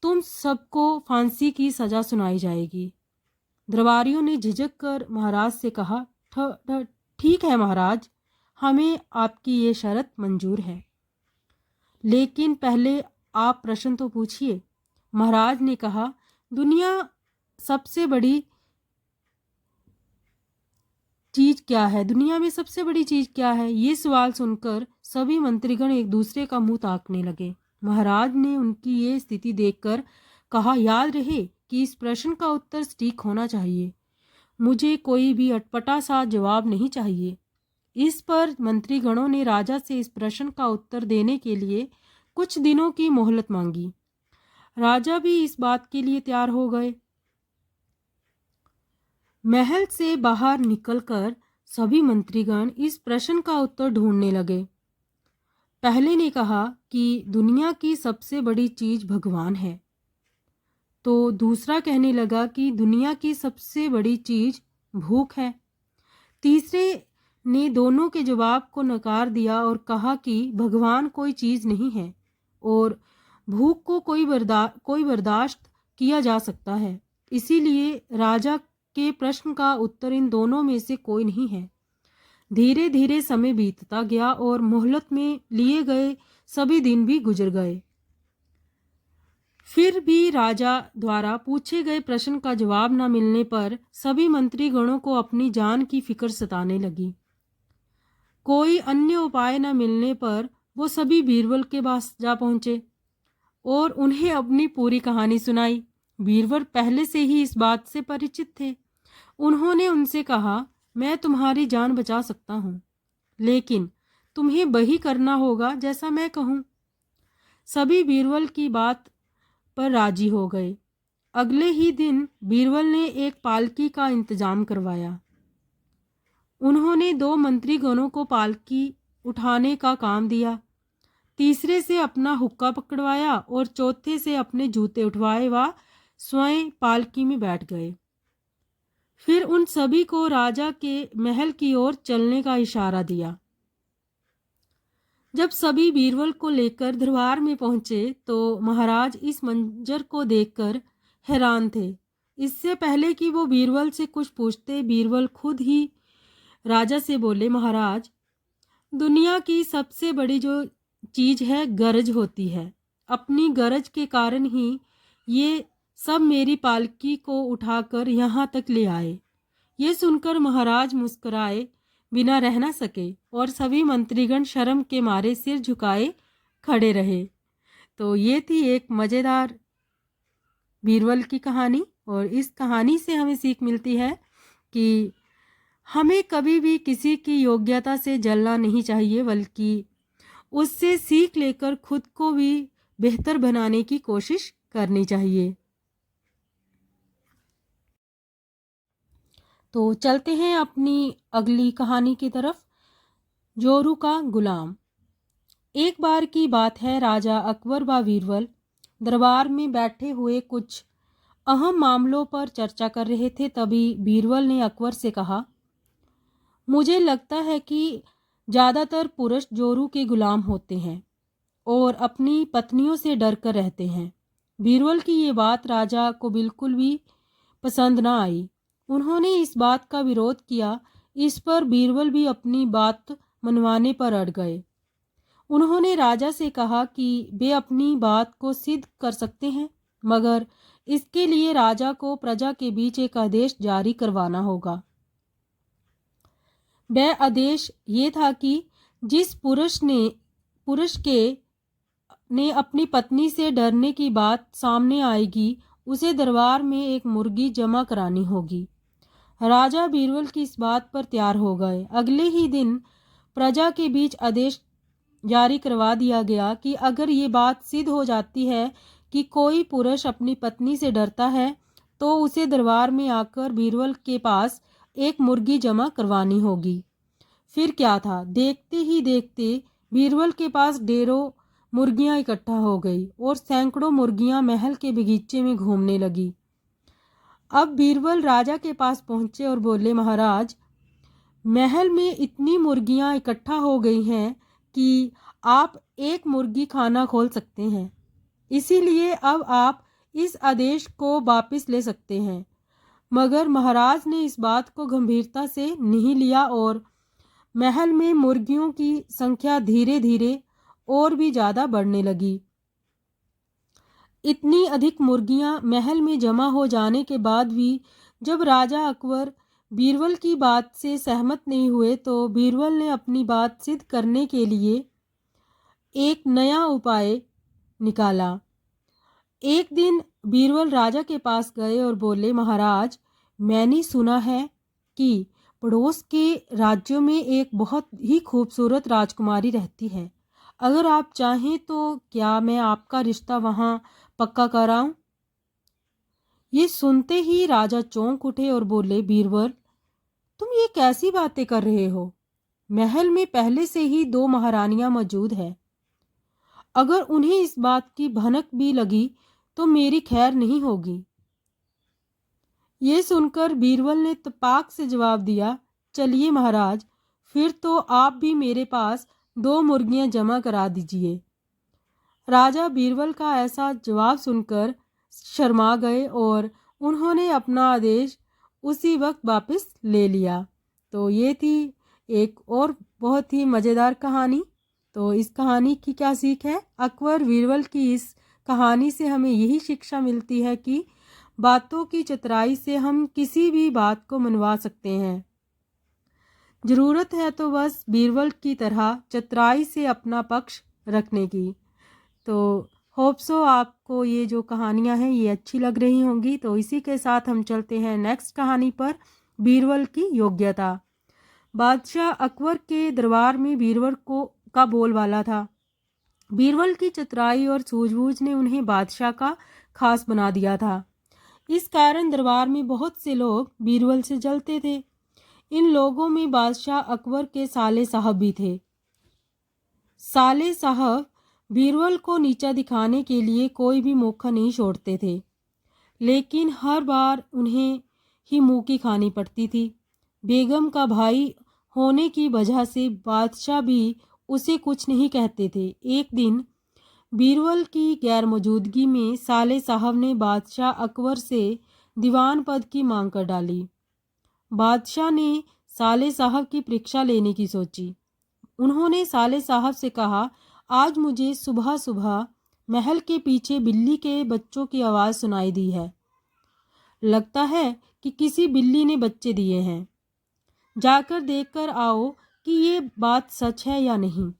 तुम सबको फांसी की सज़ा सुनाई जाएगी। दरबारियों ने झिझक कर महाराज से कहा, ठीक है महाराज, हमें आपकी ये शर्त मंजूर है, लेकिन पहले आप प्रश्न तो पूछिए। महाराज ने कहा, दुनिया सबसे बड़ी चीज क्या है? दुनिया में सबसे बड़ी चीज क्या है? ये सवाल सुनकर सभी मंत्रीगण एक दूसरे का मुंह ताकने लगे। महाराज ने उनकी ये स्थिति देखकर कहा, याद रहे कि इस प्रश्न का उत्तर सटीक होना चाहिए। मुझे कोई भी अटपटा सा जवाब नहीं चाहिए। इस पर मंत्रीगणों ने राजा से इस प्रश्न का उत्तर देने के लिए कुछ दिनों की मोहलत मांगी। राजा भी इस बात के लिए तैयार हो गए। महल से बाहर निकलकर सभी मंत्रीगण इस प्रश्न का उत्तर ढूंढने लगे। पहले ने कहा कि दुनिया की सबसे बड़ी चीज भगवान है, तो दूसरा कहने लगा कि दुनिया की सबसे बड़ी चीज भूख है। तीसरे ने दोनों के जवाब को नकार दिया और कहा कि भगवान कोई चीज नहीं है और भूख को कोई बर्दाश्त किया जा सकता है। इसीलिए राजा के प्रश्न का उत्तर इन दोनों में से कोई नहीं है। धीरे धीरे समय बीतता गया और मोहलत में लिए गए सभी दिन भी गुजर गए। फिर भी राजा द्वारा पूछे गए प्रश्न का जवाब न मिलने पर सभी मंत्रीगणों को अपनी जान की फिक्र सताने लगी। कोई अन्य उपाय न मिलने पर वो सभी बीरबल के पास जा पहुंचे और उन्हें अपनी पूरी कहानी सुनाई। बीरबल पहले से ही इस बात से परिचित थे। उन्होंने उनसे कहा, मैं तुम्हारी जान बचा सकता हूँ, लेकिन तुम्हें वही करना होगा जैसा मैं कहूँ। सभी बीरबल की बात पर राजी हो गए। अगले ही दिन बीरबल ने एक पालकी का इंतजाम करवाया। उन्होंने 2 मंत्रीगणों को पालकी उठाने का काम दिया, तीसरे से अपना हुक्का पकड़वाया और चौथे से अपने जूते उठवाए व स्वयं पालकी में बैठ गए। फिर उन सभी को राजा के महल की ओर चलने का इशारा दिया। जब सभी बीरबल को लेकर दरबार में पहुंचे तो महाराज इस मंजर को देखकर हैरान थे। इससे पहले कि वो बीरबल से कुछ पूछते, बीरबल खुद ही राजा से बोले, महाराज, दुनिया की सबसे बड़ी जो चीज है गरज होती है। अपनी गरज के कारण ही ये सब मेरी पालकी को उठाकर यहाँ तक ले आए। ये सुनकर महाराज मुस्कुराए बिना रह न सके और सभी मंत्रीगण शर्म के मारे सिर झुकाए खड़े रहे। तो ये थी एक मज़ेदार बीरबल की कहानी और इस कहानी से हमें सीख मिलती है कि हमें कभी भी किसी की योग्यता से जलना नहीं चाहिए, बल्कि उससे सीख लेकर खुद को भी बेहतर बनाने की कोशिश करनी चाहिए। तो चलते हैं अपनी अगली कहानी की तरफ, जोरू का गुलाम। एक बार की बात है, राजा अकबर व बीरबल दरबार में बैठे हुए कुछ अहम मामलों पर चर्चा कर रहे थे। तभी बीरबल ने अकबर से कहा, मुझे लगता है कि ज़्यादातर पुरुष जोरू के गुलाम होते हैं और अपनी पत्नियों से डर कर रहते हैं। बीरबल की ये बात राजा को बिल्कुल भी पसंद ना आई। उन्होंने इस बात का विरोध किया। इस पर बीरबल भी अपनी बात मनवाने पर अड़ गए। उन्होंने राजा से कहा कि वे अपनी बात को सिद्ध कर सकते हैं, मगर इसके लिए राजा को प्रजा के बीच एक आदेश जारी करवाना होगा। वह आदेश ये था कि जिस पुरुष के ने अपनी पत्नी से डरने की बात सामने आएगी, उसे दरबार में एक मुर्गी जमा करानी होगी। राजा बीरबल की इस बात पर तैयार हो गए। अगले ही दिन प्रजा के बीच आदेश जारी करवा दिया गया कि अगर ये बात सिद्ध हो जाती है कि कोई पुरुष अपनी पत्नी से डरता है, तो उसे दरबार में आकर बीरबल के पास एक मुर्गी जमा करवानी होगी। फिर क्या था, देखते ही देखते बीरबल के पास ढेरों मुर्गियां इकट्ठा हो गई और सैकड़ों मुर्गियां महल के बगीचे में घूमने लगी। अब बीरबल राजा के पास पहुंचे और बोले, महाराज, महल में इतनी मुर्गियां इकट्ठा हो गई हैं कि आप एक मुर्गी खाना खोल सकते हैं। इसीलिए अब आप इस आदेश को वापस ले सकते हैं। मगर महाराज ने इस बात को गंभीरता से नहीं लिया और महल में मुर्गियों की संख्या धीरे धीरे और भी ज़्यादा बढ़ने लगी। इतनी अधिक मुर्गियां महल में जमा हो जाने के बाद भी जब राजा अकबर बीरबल की बात से सहमत नहीं हुए, तो बीरबल ने अपनी बात सिद्ध करने के लिए एक नया उपाय निकाला। एक दिन बीरबल राजा के पास गए और बोले, महाराज, मैंने सुना है कि पड़ोस के राज्यों में एक बहुत ही खूबसूरत राजकुमारी रहती है। अगर आप चाहें तो क्या मैं आपका रिश्ता वहां पक्का कराऊं? ये सुनते ही राजा चौंक उठे और बोले, बीरबल, तुम ये कैसी बातें कर रहे हो? महल में पहले से ही 2 महारानियां मौजूद है। अगर उन्हें इस बात की भनक भी लगी तो मेरी खैर नहीं होगी। ये सुनकर बीरबल ने तपाक से जवाब दिया, चलिए महाराज, फिर तो आप भी मेरे पास 2 मुर्गियां जमा करा दीजिए। राजा बीरबल का ऐसा जवाब सुनकर शर्मा गए और उन्होंने अपना आदेश उसी वक्त वापस ले लिया। तो ये थी एक और बहुत ही मज़ेदार कहानी। तो इस कहानी की क्या सीख है? अकबर बीरबल की इस कहानी से हमें यही शिक्षा मिलती है कि बातों की चतुराई से हम किसी भी बात को मनवा सकते हैं। ज़रूरत है तो बस बीरबल की तरह चतुराई से अपना पक्ष रखने की। तो होप सो आपको ये जो कहानियाँ हैं ये अच्छी लग रही होंगी। तो इसी के साथ हम चलते हैं नेक्स्ट कहानी पर, बीरबल की योग्यता। बादशाह अकबर के दरबार में बीरबल का बोलबाला था। बीरबल की चतुराई और सूझबूझ ने उन्हें बादशाह का खास बना दिया था। इस कारण दरबार में बहुत से लोग बीरबल से जलते थे। इन लोगों में बादशाह अकबर के साले साहब भी थे। साले साहब बीरबल को नीचा दिखाने के लिए कोई भी मौका नहीं छोड़ते थे, लेकिन हर बार उन्हें ही मुंह की खानी पड़ती थी। बेगम का भाई होने की वजह से बादशाह भी उसे कुछ नहीं कहते थे। एक दिन बीरबल की गैर मौजूदगी में साले साहब ने बादशाह अकबर से दीवान पद की मांग कर डाली। बादशाह ने साले साहब की परीक्षा लेने की सोची। उन्होंने साले साहब से कहा, आज मुझे सुबह सुबह महल के पीछे बिल्ली के बच्चों की आवाज़ सुनाई दी है। लगता है कि किसी बिल्ली ने बच्चे दिए हैं। जाकर देखकर आओ कि ये बात सच है या नहीं।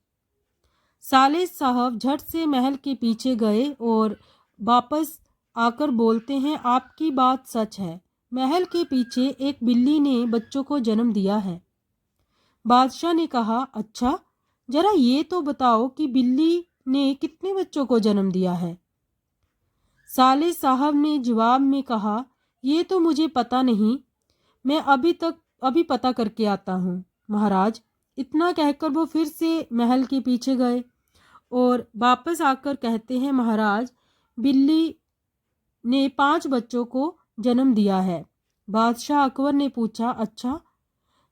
साले साहब झट से महल के पीछे गए और वापस आकर बोलते हैं, आपकी बात सच है। महल के पीछे एक बिल्ली ने बच्चों को जन्म दिया है। बादशाह ने कहा, अच्छा, जरा ये तो बताओ कि बिल्ली ने कितने बच्चों को जन्म दिया है। साले साहब ने जवाब में कहा, ये तो मुझे पता नहीं, मैं अभी पता करके आता हूँ महाराज। इतना कहकर वो फिर से महल के पीछे गए और वापस आकर कहते हैं, महाराज, बिल्ली ने 5 बच्चों को जन्म दिया है। बादशाह अकबर ने पूछा, अच्छा,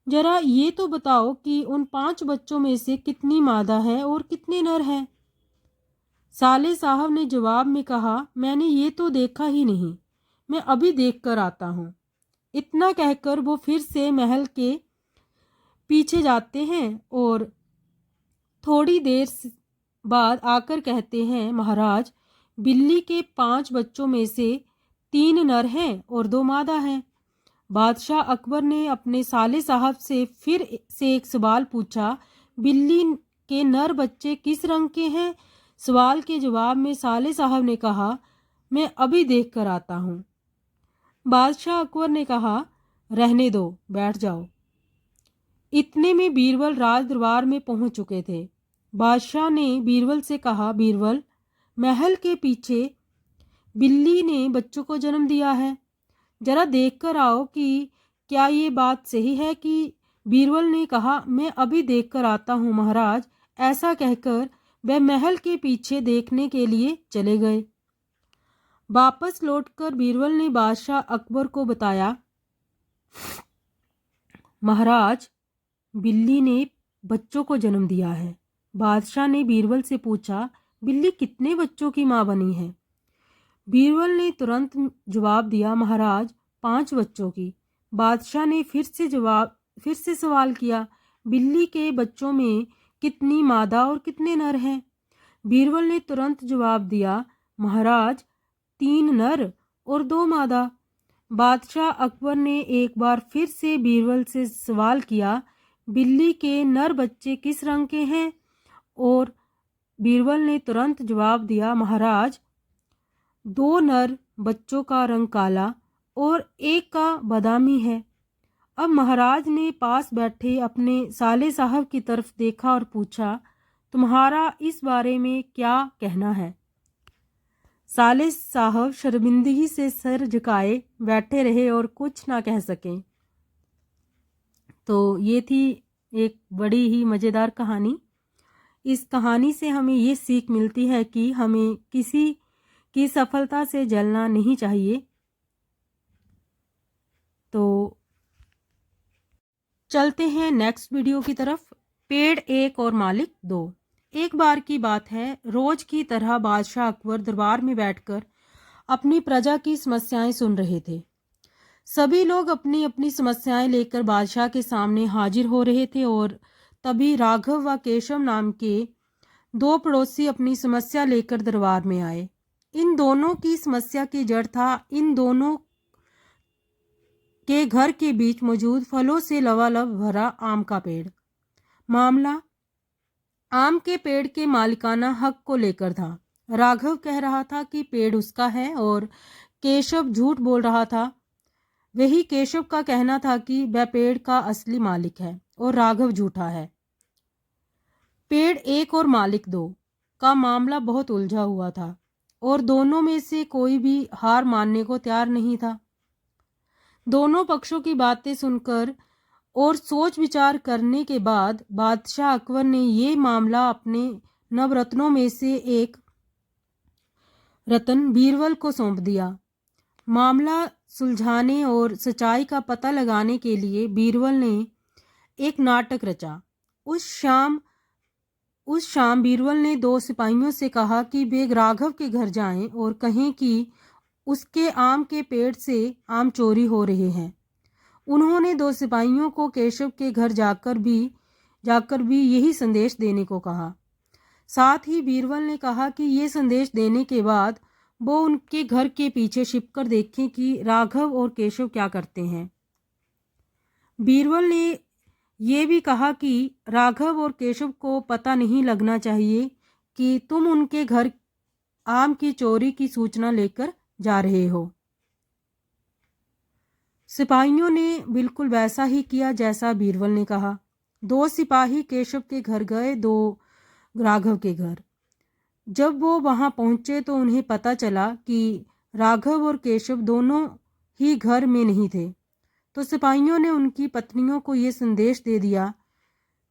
जरा ये तो बताओ कि उन 5 बच्चों में से कितनी मादा है और कितने नर हैं। साले साहब ने जवाब में कहा, मैंने ये तो देखा ही नहीं, मैं अभी देख कर आता हूँ। इतना कहकर वो फिर से महल के पीछे जाते हैं और थोड़ी देर बाद आकर कहते हैं, महाराज, बिल्ली के 5 बच्चों में से 3 नर हैं और 2 मादा हैं। बादशाह अकबर ने अपने साले साहब से फिर से एक सवाल पूछा, बिल्ली के नर बच्चे किस रंग के हैं? सवाल के जवाब में साले साहब ने कहा, मैं अभी देख कर आता हूँ। बादशाह अकबर ने कहा, रहने दो, बैठ जाओ। इतने में बीरबल राज दरबार में पहुंच चुके थे। बादशाह ने बीरबल से कहा, बीरबल, महल के पीछे बिल्ली ने बच्चों को जन्म दिया है, जरा देख कर आओ कि क्या ये बात सही है कि। बीरबल ने कहा, मैं अभी देख कर आता हूँ महाराज। ऐसा कहकर वह महल के पीछे देखने के लिए चले गए। वापस लौटकर बीरबल ने बादशाह अकबर को बताया, महाराज, बिल्ली ने बच्चों को जन्म दिया है। बादशाह ने बीरबल से पूछा, बिल्ली कितने बच्चों की मां बनी है? बीरबल ने तुरंत जवाब दिया, महाराज, 5 बच्चों की। बादशाह ने फिर से सवाल किया, बिल्ली के बच्चों में कितनी मादा और कितने नर हैं? बीरबल ने तुरंत जवाब दिया, महाराज, 3 नर और 2 मादा। बादशाह अकबर ने एक बार फिर से बीरबल से सवाल किया, बिल्ली के नर बच्चे किस रंग के हैं? और बीरबल ने तुरंत जवाब दिया, महाराज, 2 नर बच्चों का रंग काला और एक का बादामी है। अब महाराज ने पास बैठे अपने साले साहब की तरफ देखा और पूछा, तुम्हारा इस बारे में क्या कहना है? साले साहब शर्मिंदगी से सर झुकाए बैठे रहे और कुछ ना कह सके। तो ये थी एक बड़ी ही मज़ेदार कहानी। इस कहानी से हमें ये सीख मिलती है कि हमें किसी की सफलता से जलना नहीं चाहिए। तो चलते हैं नेक्स्ट वीडियो की तरफ। पेड़ एक और मालिक 2। एक बार की बात है, रोज की तरह बादशाह अकबर दरबार में बैठकर अपनी प्रजा की समस्याएं सुन रहे थे। सभी लोग अपनी अपनी समस्याएं लेकर बादशाह के सामने हाजिर हो रहे थे और तभी राघव व केशव नाम के 2 पड़ोसी अपनी समस्या लेकर दरबार में आए। इन दोनों की समस्या की जड़ था इन दोनों के घर के बीच मौजूद फलों से लबालब भरा आम का पेड़। मामला आम के पेड़ के मालिकाना हक को लेकर था। राघव कह रहा था कि पेड़ उसका है और केशव झूठ बोल रहा था। वही केशव का कहना था कि वह पेड़ का असली मालिक है और राघव झूठा है। पेड़ एक और मालिक 2 का मामला बहुत उलझा हुआ था और दोनों में से कोई भी हार मानने को तैयार नहीं था। दोनों पक्षों की बातें सुनकर और सोच विचार करने के बाद बादशाह अकबर ने ये मामला अपने नवरत्नों में से एक रत्न बीरबल को सौंप दिया। मामला सुलझाने और सच्चाई का पता लगाने के लिए बीरबल ने एक नाटक रचा। उस शाम बीरबल ने 2 सिपाहियों से कहा कि वे राघव के घर जाएं और कहें कि उसके आम के पेड़ से आम चोरी हो रहे हैं। उन्होंने 2 सिपाहियों को केशव के घर जाकर भी यही संदेश देने को कहा। साथ ही बीरबल ने कहा कि ये संदेश देने के बाद वो उनके घर के पीछे छिपकर देखें कि राघव और केशव क्या करते हैं। बीरबल ने ये भी कहा कि राघव और केशव को पता नहीं लगना चाहिए कि तुम उनके घर आम की चोरी की सूचना लेकर जा रहे हो। सिपाहियों ने बिल्कुल वैसा ही किया जैसा बीरबल ने कहा। 2 सिपाही केशव के घर गए, 2 राघव के घर। जब वो वहां पहुंचे तो उन्हें पता चला कि राघव और केशव दोनों ही घर में नहीं थे। तो सिपाहियों ने उनकी पत्नियों को ये संदेश दे दिया।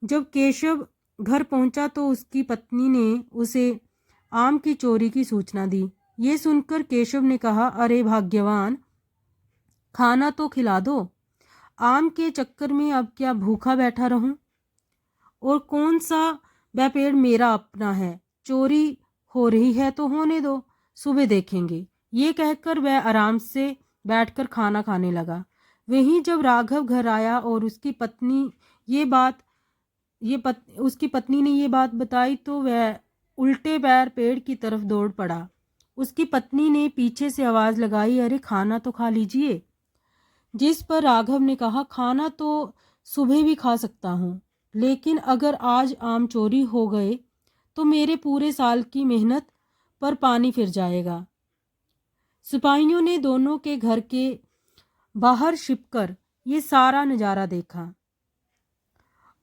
जब केशव घर पहुंचा तो उसकी पत्नी ने उसे आम की चोरी की सूचना दी। ये सुनकर केशव ने कहा, अरे भाग्यवान, खाना तो खिला दो। आम के चक्कर में अब क्या भूखा बैठा रहूं? और कौन सा वह पेड़ मेरा अपना है? चोरी हो रही है तो होने दो, सुबह देखेंगे। ये कहकर वह आराम से बैठकर खाना खाने लगा। वहीं जब राघव घर आया और उसकी पत्नी उसकी पत्नी ने ये बात बताई तो वह उल्टे पैर पेड़ की तरफ दौड़ पड़ा। उसकी पत्नी ने पीछे से आवाज़ लगाई, अरे खाना तो खा लीजिए। जिस पर राघव ने कहा, खाना तो सुबह भी खा सकता हूँ, लेकिन अगर आज आम चोरी हो गए तो मेरे पूरे साल की मेहनत पर पानी फिर जाएगा। सिपाहियों ने दोनों के घर के बाहर छिपकर ये सारा नज़ारा देखा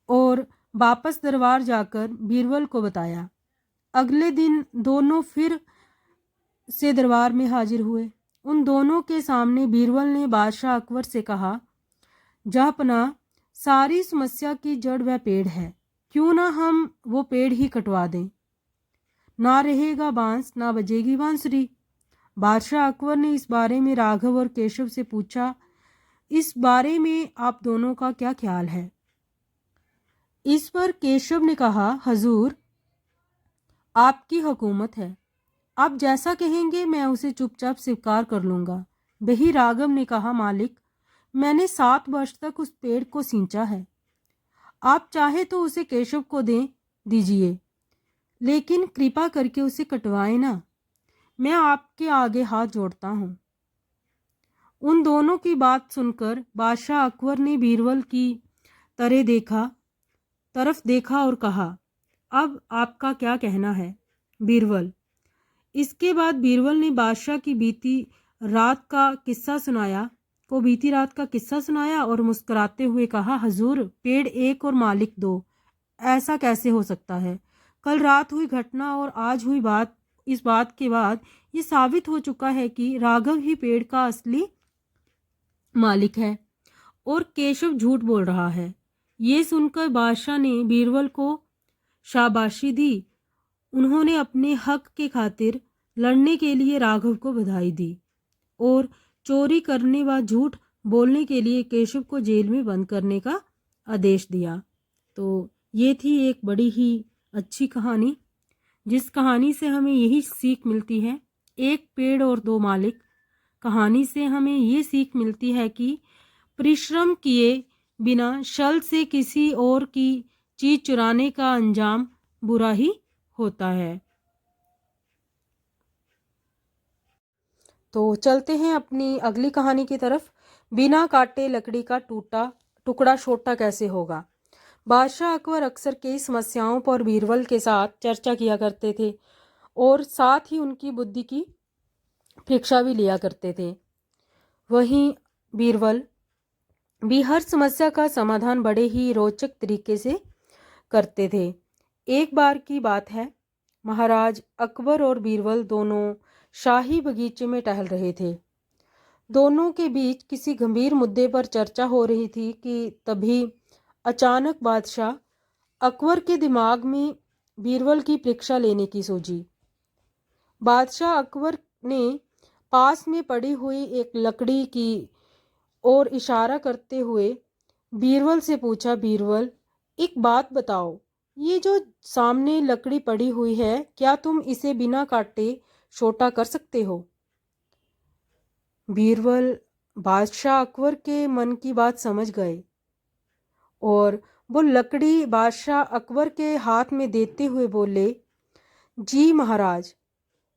और वापस दरबार जाकर बीरबल को बताया। अगले दिन दोनों फिर से दरबार में हाजिर हुए। उन दोनों के सामने बीरबल ने बादशाह अकबर से कहा, जहाँपनाह, सारी समस्या की जड़ वह पेड़ है, क्यों ना हम वो पेड़ ही कटवा दें। ना रहेगा बांस, ना बजेगी बांसुरी। बादशाह अकबर ने इस बारे में राघव और केशव से पूछा, इस बारे में आप दोनों का क्या ख्याल है। इस पर केशव ने कहा, हजूर, आपकी हुकूमत है, आप जैसा कहेंगे मैं उसे चुपचाप स्वीकार कर लूँगा। वही राघव ने कहा, मालिक, मैंने 7 वर्ष तक उस पेड़ को सींचा है, आप चाहे तो उसे केशव को दे दीजिए, लेकिन कृपा करके उसे कटवाएं ना, मैं आपके आगे हाथ जोड़ता हूँ। उन दोनों की बात सुनकर बादशाह अकबर ने बीरबल की तरफ देखा और कहा, अब आपका क्या कहना है बीरबल। इसके बाद बीरबल ने बादशाह की बीती रात का किस्सा सुनाया और मुस्कुराते हुए कहा, हजूर, पेड़ एक और मालिक 2, ऐसा कैसे हो सकता है। कल रात हुई घटना और आज हुई बात, इस बात के बाद ये साबित हो चुका है कि राघव ही पेड़ का असली मालिक है और केशव झूठ बोल रहा है। ये सुनकर बादशाह ने बीरबल को शाबाशी दी। उन्होंने अपने हक के खातिर लड़ने के लिए राघव को बधाई दी और चोरी करने व झूठ बोलने के लिए केशव को जेल में बंद करने का आदेश दिया। तो ये थी एक बड़ी ही अच्छी कहानी, जिस कहानी से हमें यही सीख मिलती है, एक पेड़ और 2 मालिक। कहानी से हमें ये सीख मिलती है कि परिश्रम किए बिना छल से किसी और की चीज चुराने का अंजाम बुरा ही होता है। तो चलते हैं अपनी अगली कहानी की तरफ। बिना काटे लकड़ी का टुकड़ा छोटा कैसे होगा। बादशाह अकबर अक्सर कई समस्याओं पर बीरबल के साथ चर्चा किया करते थे और साथ ही उनकी बुद्धि की परीक्षा भी लिया करते थे। वहीं बीरबल भी हर समस्या का समाधान बड़े ही रोचक तरीके से करते थे। एक बार की बात है, महाराज अकबर और बीरबल दोनों शाही बगीचे में टहल रहे थे। दोनों के बीच किसी गंभीर मुद्दे पर चर्चा हो रही थी कि तभी अचानक बादशाह अकबर के दिमाग में बीरबल की परीक्षा लेने की सूझी। बादशाह अकबर ने पास में पड़ी हुई एक लकड़ी की ओर इशारा करते हुए बीरबल से पूछा, बीरबल, एक बात बताओ, ये जो सामने लकड़ी पड़ी हुई है, क्या तुम इसे बिना काटे छोटा कर सकते हो। बीरबल बादशाह अकबर के मन की बात समझ गए और वो लकड़ी बादशाह अकबर के हाथ में देते हुए बोले, जी महाराज,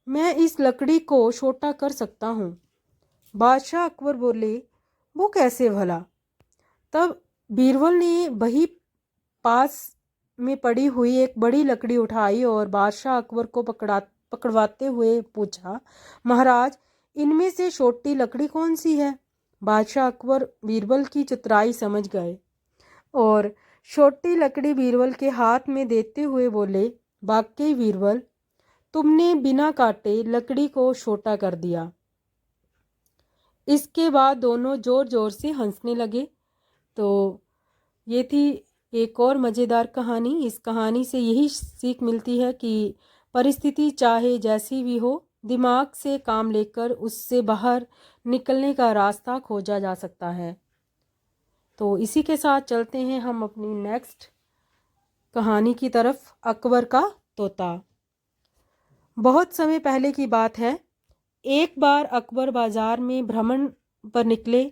मैं इस लकड़ी को छोटा कर सकता हूँ। बादशाह अकबर बोले, वो कैसे भला। तब बीरबल ने वही पास में पड़ी हुई एक बड़ी लकड़ी उठाई और बादशाह अकबर को पकड़वाते हुए पूछा, महाराज, इनमें से छोटी लकड़ी कौन सी है। बादशाह अकबर बीरबल की चतुराई समझ गए और छोटी लकड़ी बीरबल के हाथ में देते हुए बोले, वाकई बीरबल, तुमने बिना काटे लकड़ी को छोटा कर दिया। इसके बाद दोनों जोर जोर से हंसने लगे। तो ये थी एक और मज़ेदार कहानी। इस कहानी से यही सीख मिलती है कि परिस्थिति चाहे जैसी भी हो, दिमाग से काम लेकर उससे बाहर निकलने का रास्ता खोजा जा सकता है। तो इसी के साथ चलते हैं हम अपनी नेक्स्ट कहानी की तरफ, अकबर का तोता। बहुत समय पहले की बात है। एक बार अकबर बाजार में भ्रमण पर निकले।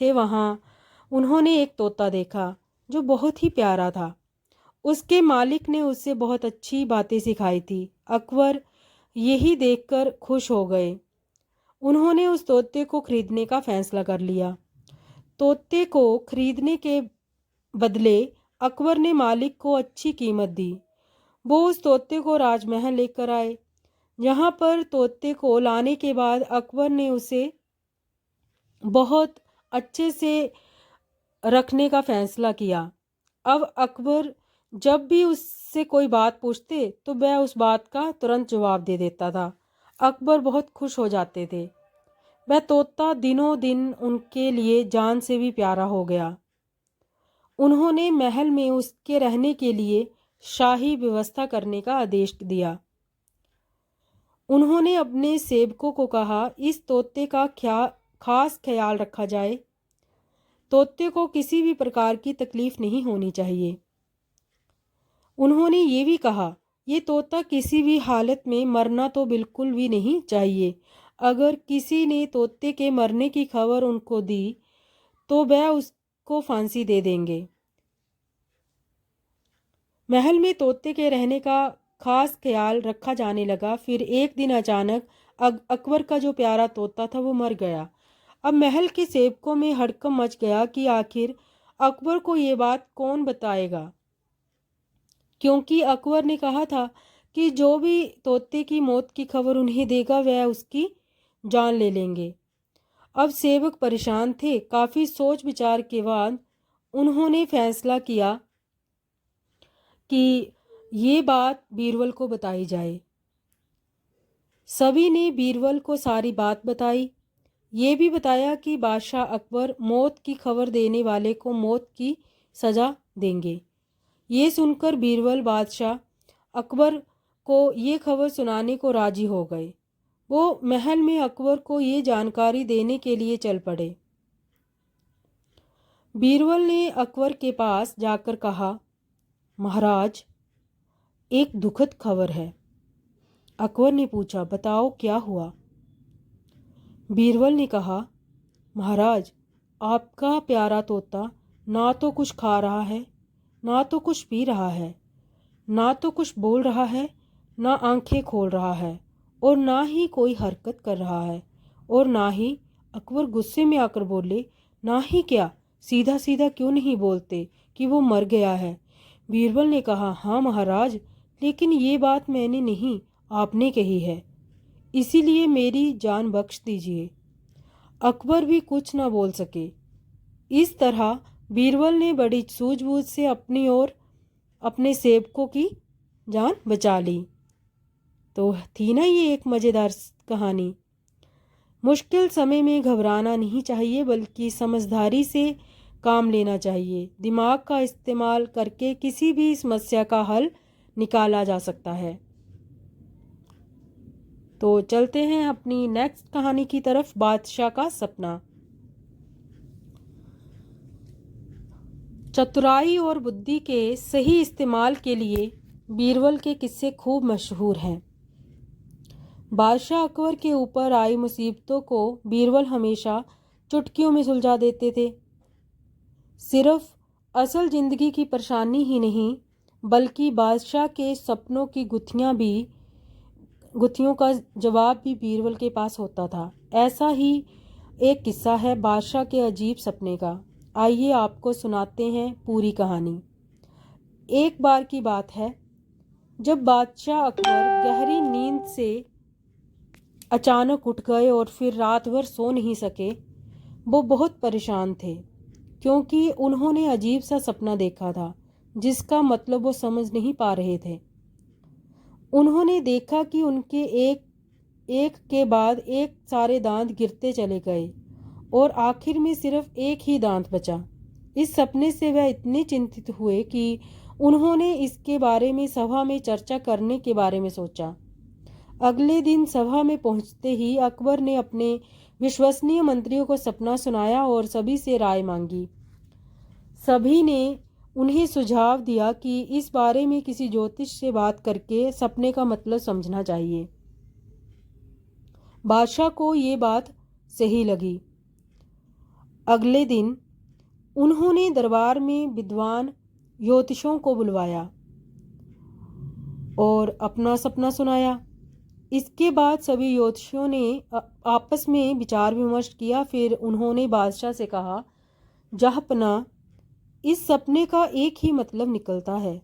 थे वहाँ उन्होंने एक तोता देखा जो बहुत ही प्यारा था। उसके मालिक ने उससे बहुत अच्छी बातें सिखाई थी। अकबर यही देखकर खुश हो गए। उन्होंने उस तोते को खरीदने का फैसला कर लिया। तोते को खरीदने के बदले अकबर ने मालिक को अच्छी कीमत दी। वो उस तोते को राजमहल लेकर आए। यहाँ पर तोते को लाने के बाद अकबर ने उसे बहुत अच्छे से रखने का फैसला किया। अब अकबर जब भी उससे कोई बात पूछते तो वह उस बात का तुरंत जवाब दे देता था। अकबर बहुत खुश हो जाते थे। वह तोता दिनों दिन उनके लिए जान से भी प्यारा हो गया। उन्होंने महल में उसके रहने के लिए शाही व्यवस्था करने का आदेश दिया। उन्होंने अपने सेवकों को कहा, इस तोते का खास ख्याल रखा जाए। तोते को किसी भी प्रकार की तकलीफ नहीं होनी चाहिए। उन्होंने ये भी कहा, ये तोता किसी भी हालत में मरना तो बिल्कुल भी नहीं चाहिए। अगर किसी ने तोते के मरने की खबर उनको दी तो वह उसको फांसी दे देंगे। महल में तोते के रहने का खास ख्याल रखा जाने लगा। फिर एक दिन अचानक अकबर का जो प्यारा तोता था वो मर गया। अब महल के सेवकों में हड़कंप मच गया कि आखिर अकबर को ये बात कौन बताएगा, क्योंकि अकबर ने कहा था कि जो भी तोते की मौत की खबर उन्हें देगा वह उसकी जान ले लेंगे। अब सेवक परेशान थे। काफ़ी सोच विचार के बाद उन्होंने फैसला किया कि ये बात बीरबल को बताई जाए। सभी ने बीरबल को सारी बात बताई। ये भी बताया कि बादशाह अकबर मौत की खबर देने वाले को मौत की सज़ा देंगे। ये सुनकर बीरबल बादशाह अकबर को ये खबर सुनाने को राजी हो गए। वो महल में अकबर को ये जानकारी देने के लिए चल पड़े। बीरबल ने अकबर के पास जाकर कहा, महाराज, एक दुखद खबर है। अकबर ने पूछा, बताओ क्या हुआ। बीरबल ने कहा, महाराज, आपका प्यारा तोता ना तो कुछ खा रहा है, ना तो कुछ पी रहा है, ना तो कुछ बोल रहा है, ना आंखें खोल रहा है, और ना ही कोई हरकत कर रहा है, और ना ही अकबर गुस्से में आकर बोले, ना ही क्या, सीधा सीधा क्यों नहीं बोलते कि वो मर गया है। बीरबल ने कहा, हाँ महाराज, लेकिन ये बात मैंने नहीं, आपने कही है, इसीलिए मेरी जान बख्श दीजिए। अकबर भी कुछ ना बोल सके। इस तरह बीरबल ने बड़ी सूझबूझ से अपनी और अपने सेवकों की जान बचा ली। तो थी ना ये एक मज़ेदार कहानी। मुश्किल समय में घबराना नहीं चाहिए, बल्कि समझदारी से काम लेना चाहिए। दिमाग का इस्तेमाल करके किसी भी समस्या का हल निकाला जा सकता है। तो चलते हैं अपनी नेक्स्ट कहानी की तरफ, बादशाह का सपना। चतुराई और बुद्धि के सही इस्तेमाल के लिए बीरबल के किस्से खूब मशहूर हैं। बादशाह अकबर के ऊपर आई मुसीबतों को बीरबल हमेशा चुटकियों में सुलझा देते थे। सिर्फ असल ज़िंदगी की परेशानी ही नहीं, बल्कि बादशाह के सपनों की गुत्थियों का जवाब भी बीरबल के पास होता था। ऐसा ही एक किस्सा है बादशाह के अजीब सपने का। आइए आपको सुनाते हैं पूरी कहानी। एक बार की बात है, जब बादशाह अकबर गहरी नींद से अचानक उठ गए और फिर रात भर सो नहीं सके। वो बहुत परेशान थे, क्योंकि उन्होंने अजीब सा सपना देखा था जिसका मतलब वो समझ नहीं पा रहे थे। उन्होंने देखा कि उनके एक एक के बाद एक सारे दांत गिरते चले गए और आखिर में सिर्फ एक ही दांत बचा। इस सपने से वह इतने चिंतित हुए कि उन्होंने इसके बारे में सभा में चर्चा करने के बारे में सोचा। अगले दिन सभा में पहुंचते ही अकबर ने अपने विश्वसनीय मंत्रियों को सपना सुनाया और सभी से राय मांगी। सभी ने उन्हें सुझाव दिया कि इस बारे में किसी ज्योतिष से बात करके सपने का मतलब समझना चाहिए। बादशाह को ये बात सही लगी। अगले दिन उन्होंने दरबार में विद्वान ज्योतिषों को बुलवाया और अपना सपना सुनाया। इसके बाद सभी ज्योतिषियों ने आपस में विचार विमर्श किया। फिर उन्होंने बादशाह से कहा, जहाँपना, इस सपने का एक ही मतलब निकलता है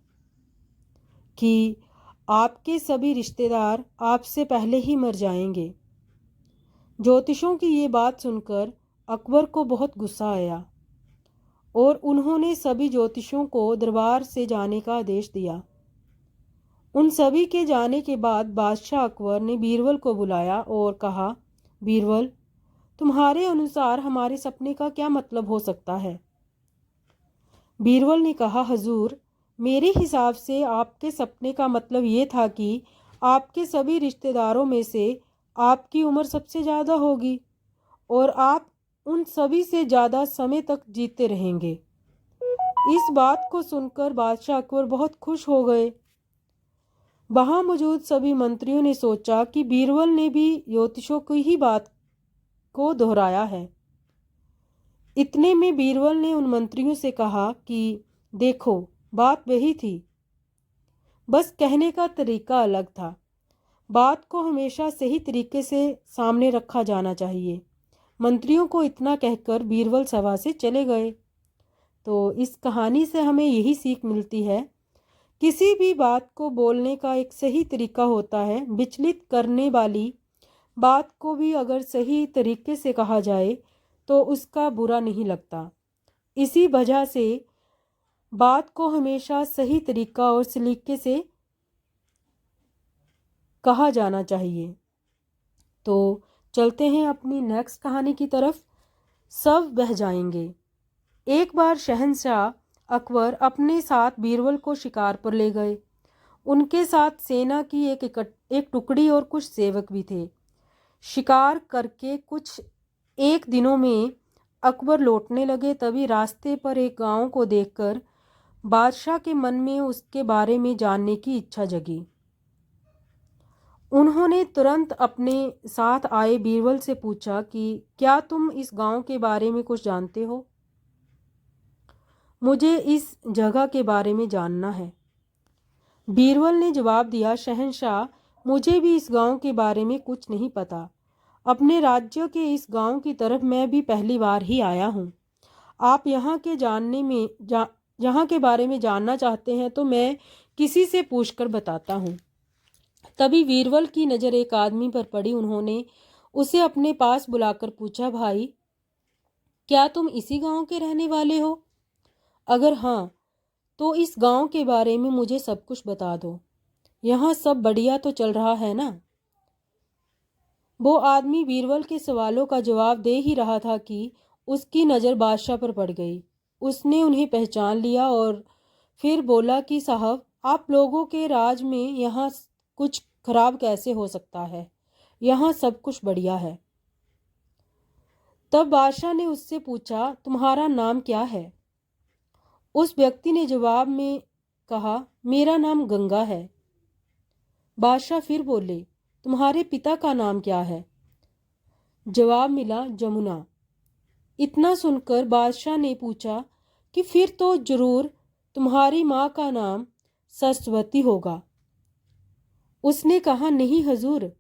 कि आपके सभी रिश्तेदार आपसे पहले ही मर जाएंगे। ज्योतिषों की ये बात सुनकर अकबर को बहुत गुस्सा आया और उन्होंने सभी ज्योतिषियों को दरबार से जाने का आदेश दिया। उन सभी के जाने के बाद बादशाह अकबर ने बीरबल को बुलाया और कहा, बीरबल, तुम्हारे अनुसार हमारे सपने का क्या मतलब हो सकता है? बीरबल ने कहा, हजूर, मेरे हिसाब से आपके सपने का मतलब ये था कि आपके सभी रिश्तेदारों में से आपकी उम्र सबसे ज़्यादा होगी और आप उन सभी से ज़्यादा समय तक जीते रहेंगे। इस बात को सुनकर बादशाह अकबर बहुत खुश हो गए। वहाँ मौजूद सभी मंत्रियों ने सोचा कि बीरबल ने भी ज्योतिषों की ही बात को दोहराया है। इतने में बीरबल ने उन मंत्रियों से कहा कि देखो, बात वही थी, बस कहने का तरीका अलग था। बात को हमेशा सही तरीके से सामने रखा जाना चाहिए। मंत्रियों को इतना कहकर बीरबल सभा से चले गए। तो इस कहानी से हमें यही सीख मिलती है, किसी भी बात को बोलने का एक सही तरीका होता है। विचलित करने वाली बात को भी अगर सही तरीके से कहा जाए तो उसका बुरा नहीं लगता। इसी वजह से बात को हमेशा सही तरीका और सलीके से कहा जाना चाहिए। तो चलते हैं अपनी नेक्स्ट कहानी की तरफ। सब बह जाएंगे। एक बार शहंशाह अकबर अपने साथ बीरबल को शिकार पर ले गए। उनके साथ सेना की एक टुकड़ी और कुछ सेवक भी थे। शिकार करके कुछ एक दिनों में अकबर लौटने लगे। तभी रास्ते पर एक गांव को देखकर बादशाह के मन में उसके बारे में जानने की इच्छा जगी। उन्होंने तुरंत अपने साथ आए बीरबल से पूछा कि क्या तुम इस गांव के बारे में कुछ जानते हो? मुझे इस जगह के बारे में जानना है। बीरबल ने जवाब दिया, शहंशाह, मुझे भी इस गांव के बारे में कुछ नहीं पता। अपने राज्य के इस गांव की तरफ मैं भी पहली बार ही आया हूँ। आप यहाँ के बारे में जानना चाहते हैं तो मैं किसी से पूछकर बताता हूँ। तभी बीरबल की नज़र एक आदमी पर पड़ी। उन्होंने उसे अपने पास बुलाकर पूछा, भाई, क्या तुम इसी गांव के रहने वाले हो? अगर हाँ, तो इस गांव के बारे में मुझे सब कुछ बता दो। यहाँ सब बढ़िया तो चल रहा है ना? वो आदमी बीरबल के सवालों का जवाब दे ही रहा था कि उसकी नज़र बादशाह पर पड़ गई। उसने उन्हें पहचान लिया और फिर बोला कि साहब, आप लोगों के राज में यहाँ कुछ खराब कैसे हो सकता है? यहाँ सब कुछ बढ़िया है। तब बादशाह ने उससे पूछा, तुम्हारा नाम क्या है? उस व्यक्ति ने जवाब में कहा, मेरा नाम गंगा है। बादशाह फिर बोले, तुम्हारे पिता का नाम क्या है? जवाब मिला, जमुना। इतना सुनकर बादशाह ने पूछा कि फिर तो जरूर तुम्हारी माँ का नाम सरस्वती होगा। उसने कहा, नहीं हजूर,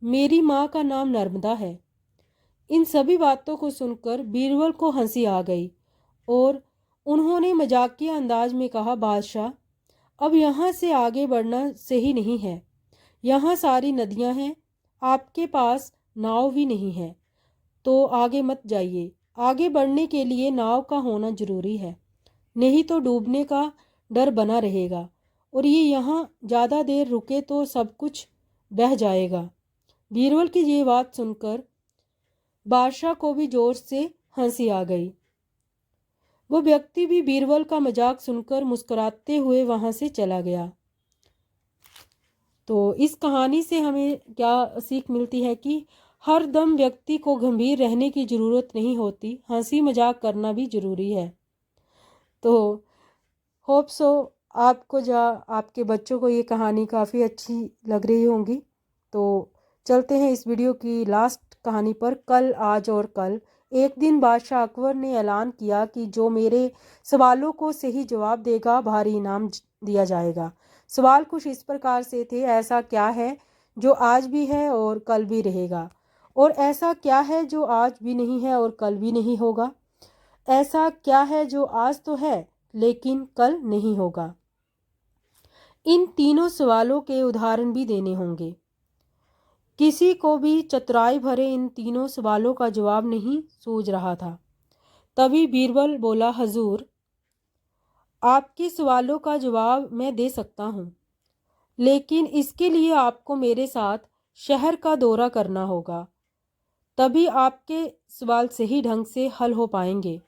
मेरी माँ का नाम नर्मदा है। इन सभी बातों को सुनकर बीरबल को हंसी आ गई और उन्होंने मजाकिया अंदाज में कहा, बादशाह, अब यहाँ से आगे बढ़ना सही नहीं है। यहाँ सारी नदियाँ हैं, आपके पास नाव भी नहीं है, तो आगे मत जाइए। आगे बढ़ने के लिए नाव का होना जरूरी है, नहीं तो डूबने का डर बना रहेगा और ये यहाँ ज़्यादा देर रुके तो सब कुछ बह जाएगा। बीरबल की ये बात सुनकर बादशाह को भी जोर से हंसी आ गई। वो व्यक्ति भी बीरबल का मजाक सुनकर मुस्कुराते हुए वहाँ से चला गया। तो इस कहानी से हमें क्या सीख मिलती है कि हर दम व्यक्ति को गंभीर रहने की ज़रूरत नहीं होती, हंसी मजाक करना भी ज़रूरी है। तो होप सो आपको आपके बच्चों को ये कहानी काफ़ी अच्छी लग रही होंगी। तो चलते हैं इस वीडियो की लास्ट कहानी पर, कल, आज और कल। एक दिन बादशाह अकबर ने ऐलान किया कि जो मेरे सवालों को सही जवाब देगा भारी इनाम दिया जाएगा। सवाल कुछ इस प्रकार से थे, ऐसा क्या है जो आज भी है और कल भी रहेगा, और ऐसा क्या है जो आज भी नहीं है और कल भी नहीं होगा, ऐसा क्या है जो आज तो है लेकिन कल नहीं होगा। इन तीनों सवालों के उदाहरण भी देने होंगे। किसी को भी चतुराई भरे इन तीनों सवालों का जवाब नहीं सूझ रहा था। तभी बीरबल बोला, हजूर, आपके सवालों का जवाब मैं दे सकता हूँ, लेकिन इसके लिए आपको मेरे साथ शहर का दौरा करना होगा, तभी आपके सवाल सही ढंग से हल हो पाएंगे।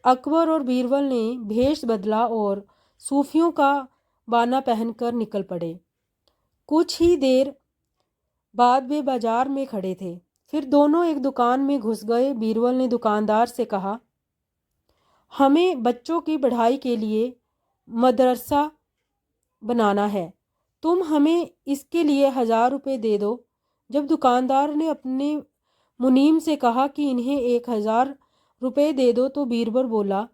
अकबर और बीरबल ने भेष बदला और सूफियों का बाना पहनकर निकल पड़े। कुछ ही देर बाद वे बाजार में खड़े थे। फिर दोनों एक दुकान में घुस गए। बीरबल ने दुकानदार से कहा, हमें बच्चों की पढ़ाई के लिए मदरसा बनाना है, तुम हमें इसके लिए 1000 रुपये दे दो। जब दुकानदार ने अपने मुनीम से कहा कि इन्हें 1000 रुपये दे दो, तो बीरबल बोला,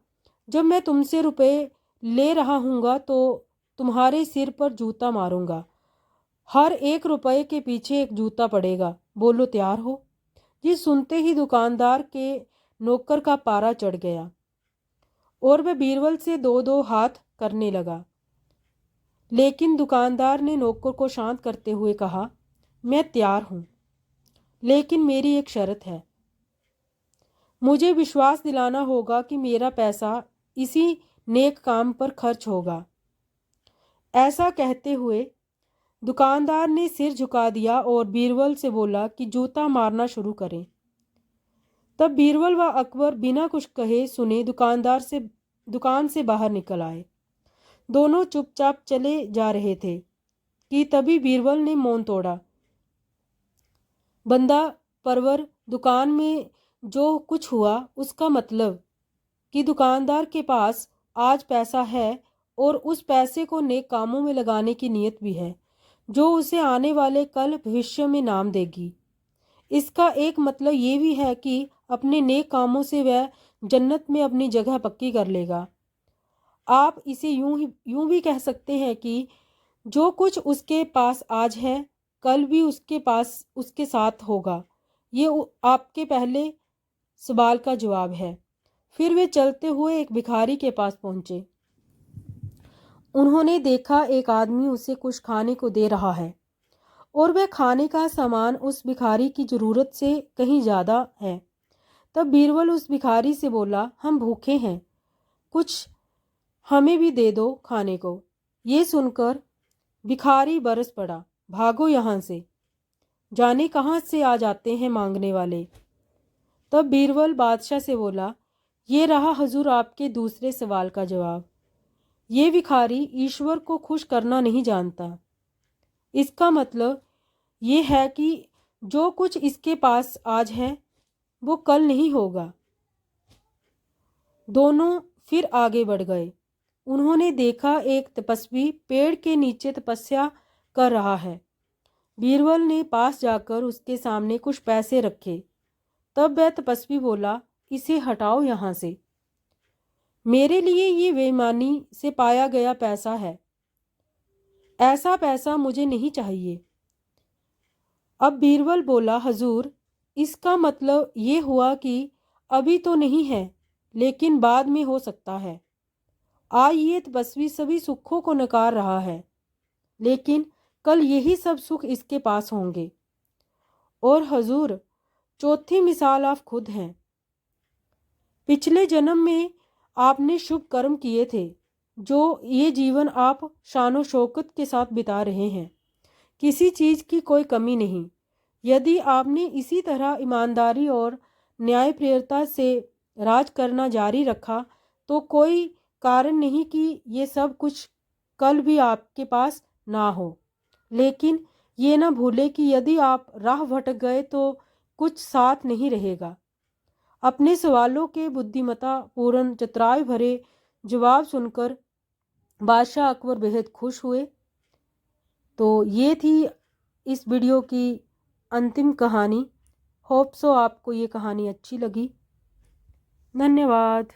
जब मैं तुमसे रुपए ले रहा हूँगा तो तुम्हारे सिर पर जूता मारूंगा। हर 1 रुपये के पीछे एक जूता पड़ेगा। बोलो, तैयार हो? ये सुनते ही दुकानदार के नौकर का पारा चढ़ गया और वह बीरबल से दो दो हाथ करने लगा। लेकिन दुकानदार ने नौकर को शांत करते हुए कहा, मैं तैयार हूँ, लेकिन मेरी एक शर्त है। मुझे विश्वास दिलाना होगा कि मेरा पैसा इसी नेक काम पर खर्च होगा। ऐसा कहते हुए दुकानदार ने सिर झुका दिया और बीरबल से बोला कि जूता मारना शुरू करें। तब बीरबल व अकबर बिना कुछ कहे सुने दुकान से बाहर निकल आए। दोनों चुपचाप चले जा रहे थे कि तभी बीरबल ने मौन तोड़ा। बंदा परवर, दुकान में जो कुछ हुआ उसका मतलब कि दुकानदार के पास आज पैसा है और उस पैसे को नेक कामों में लगाने की नीयत भी है, जो उसे आने वाले कल भविष्य में नाम देगी। इसका एक मतलब ये भी है कि अपने नेक कामों से वह जन्नत में अपनी जगह पक्की कर लेगा। आप इसे यूं भी कह सकते हैं कि जो कुछ उसके पास आज है कल भी उसके पास उसके साथ होगा। ये आपके पहले सवाल का जवाब है। फिर वे चलते हुए एक भिखारी के पास पहुंचे। उन्होंने देखा एक आदमी उसे कुछ खाने को दे रहा है और वह खाने का सामान उस भिखारी की ज़रूरत से कहीं ज़्यादा है। तब बीरबल उस भिखारी से बोला, हम भूखे हैं, कुछ हमें भी दे दो खाने को। ये सुनकर भिखारी बरस पड़ा, भागो यहाँ से, जाने कहाँ से आ जाते हैं मांगने वाले। तब बीरबल बादशाह से बोला, ये रहा हजूर आपके दूसरे सवाल का जवाब। ये भिखारी ईश्वर को खुश करना नहीं जानता। इसका मतलब ये है कि जो कुछ इसके पास आज है वो कल नहीं होगा। दोनों फिर आगे बढ़ गए। उन्होंने देखा एक तपस्वी पेड़ के नीचे तपस्या कर रहा है। बीरबल ने पास जाकर उसके सामने कुछ पैसे रखे। तब वह तपस्वी बोला, इसे हटाओ यहाँ से, मेरे लिए ये बेईमानी से पाया गया पैसा है, ऐसा पैसा मुझे नहीं चाहिए। अब बीरबल बोला, हजूर, इसका मतलब ये हुआ कि अभी तो नहीं है लेकिन बाद में हो सकता है। आज ये तपस्वी सभी सुखों को नकार रहा है, लेकिन कल यही सब सुख इसके पास होंगे। और हजूर, चौथी मिसाल आप खुद हैं। पिछले जन्म में आपने शुभ कर्म किए थे, जो ये जीवन आप शानो शौकत के साथ बिता रहे हैं। किसी चीज़ की कोई कमी नहीं। यदि आपने इसी तरह ईमानदारी और न्यायप्रियता से राज करना जारी रखा तो कोई कारण नहीं कि ये सब कुछ कल भी आपके पास ना हो। लेकिन ये ना भूले कि यदि आप राह भटक गए तो कुछ साथ नहीं रहेगा। अपने सवालों के बुद्धिमत्ता पूर्ण चतुराई भरे जवाब सुनकर बादशाह अकबर बेहद खुश हुए। तो ये थी इस वीडियो की अंतिम कहानी। होप सो आपको ये कहानी अच्छी लगी। धन्यवाद।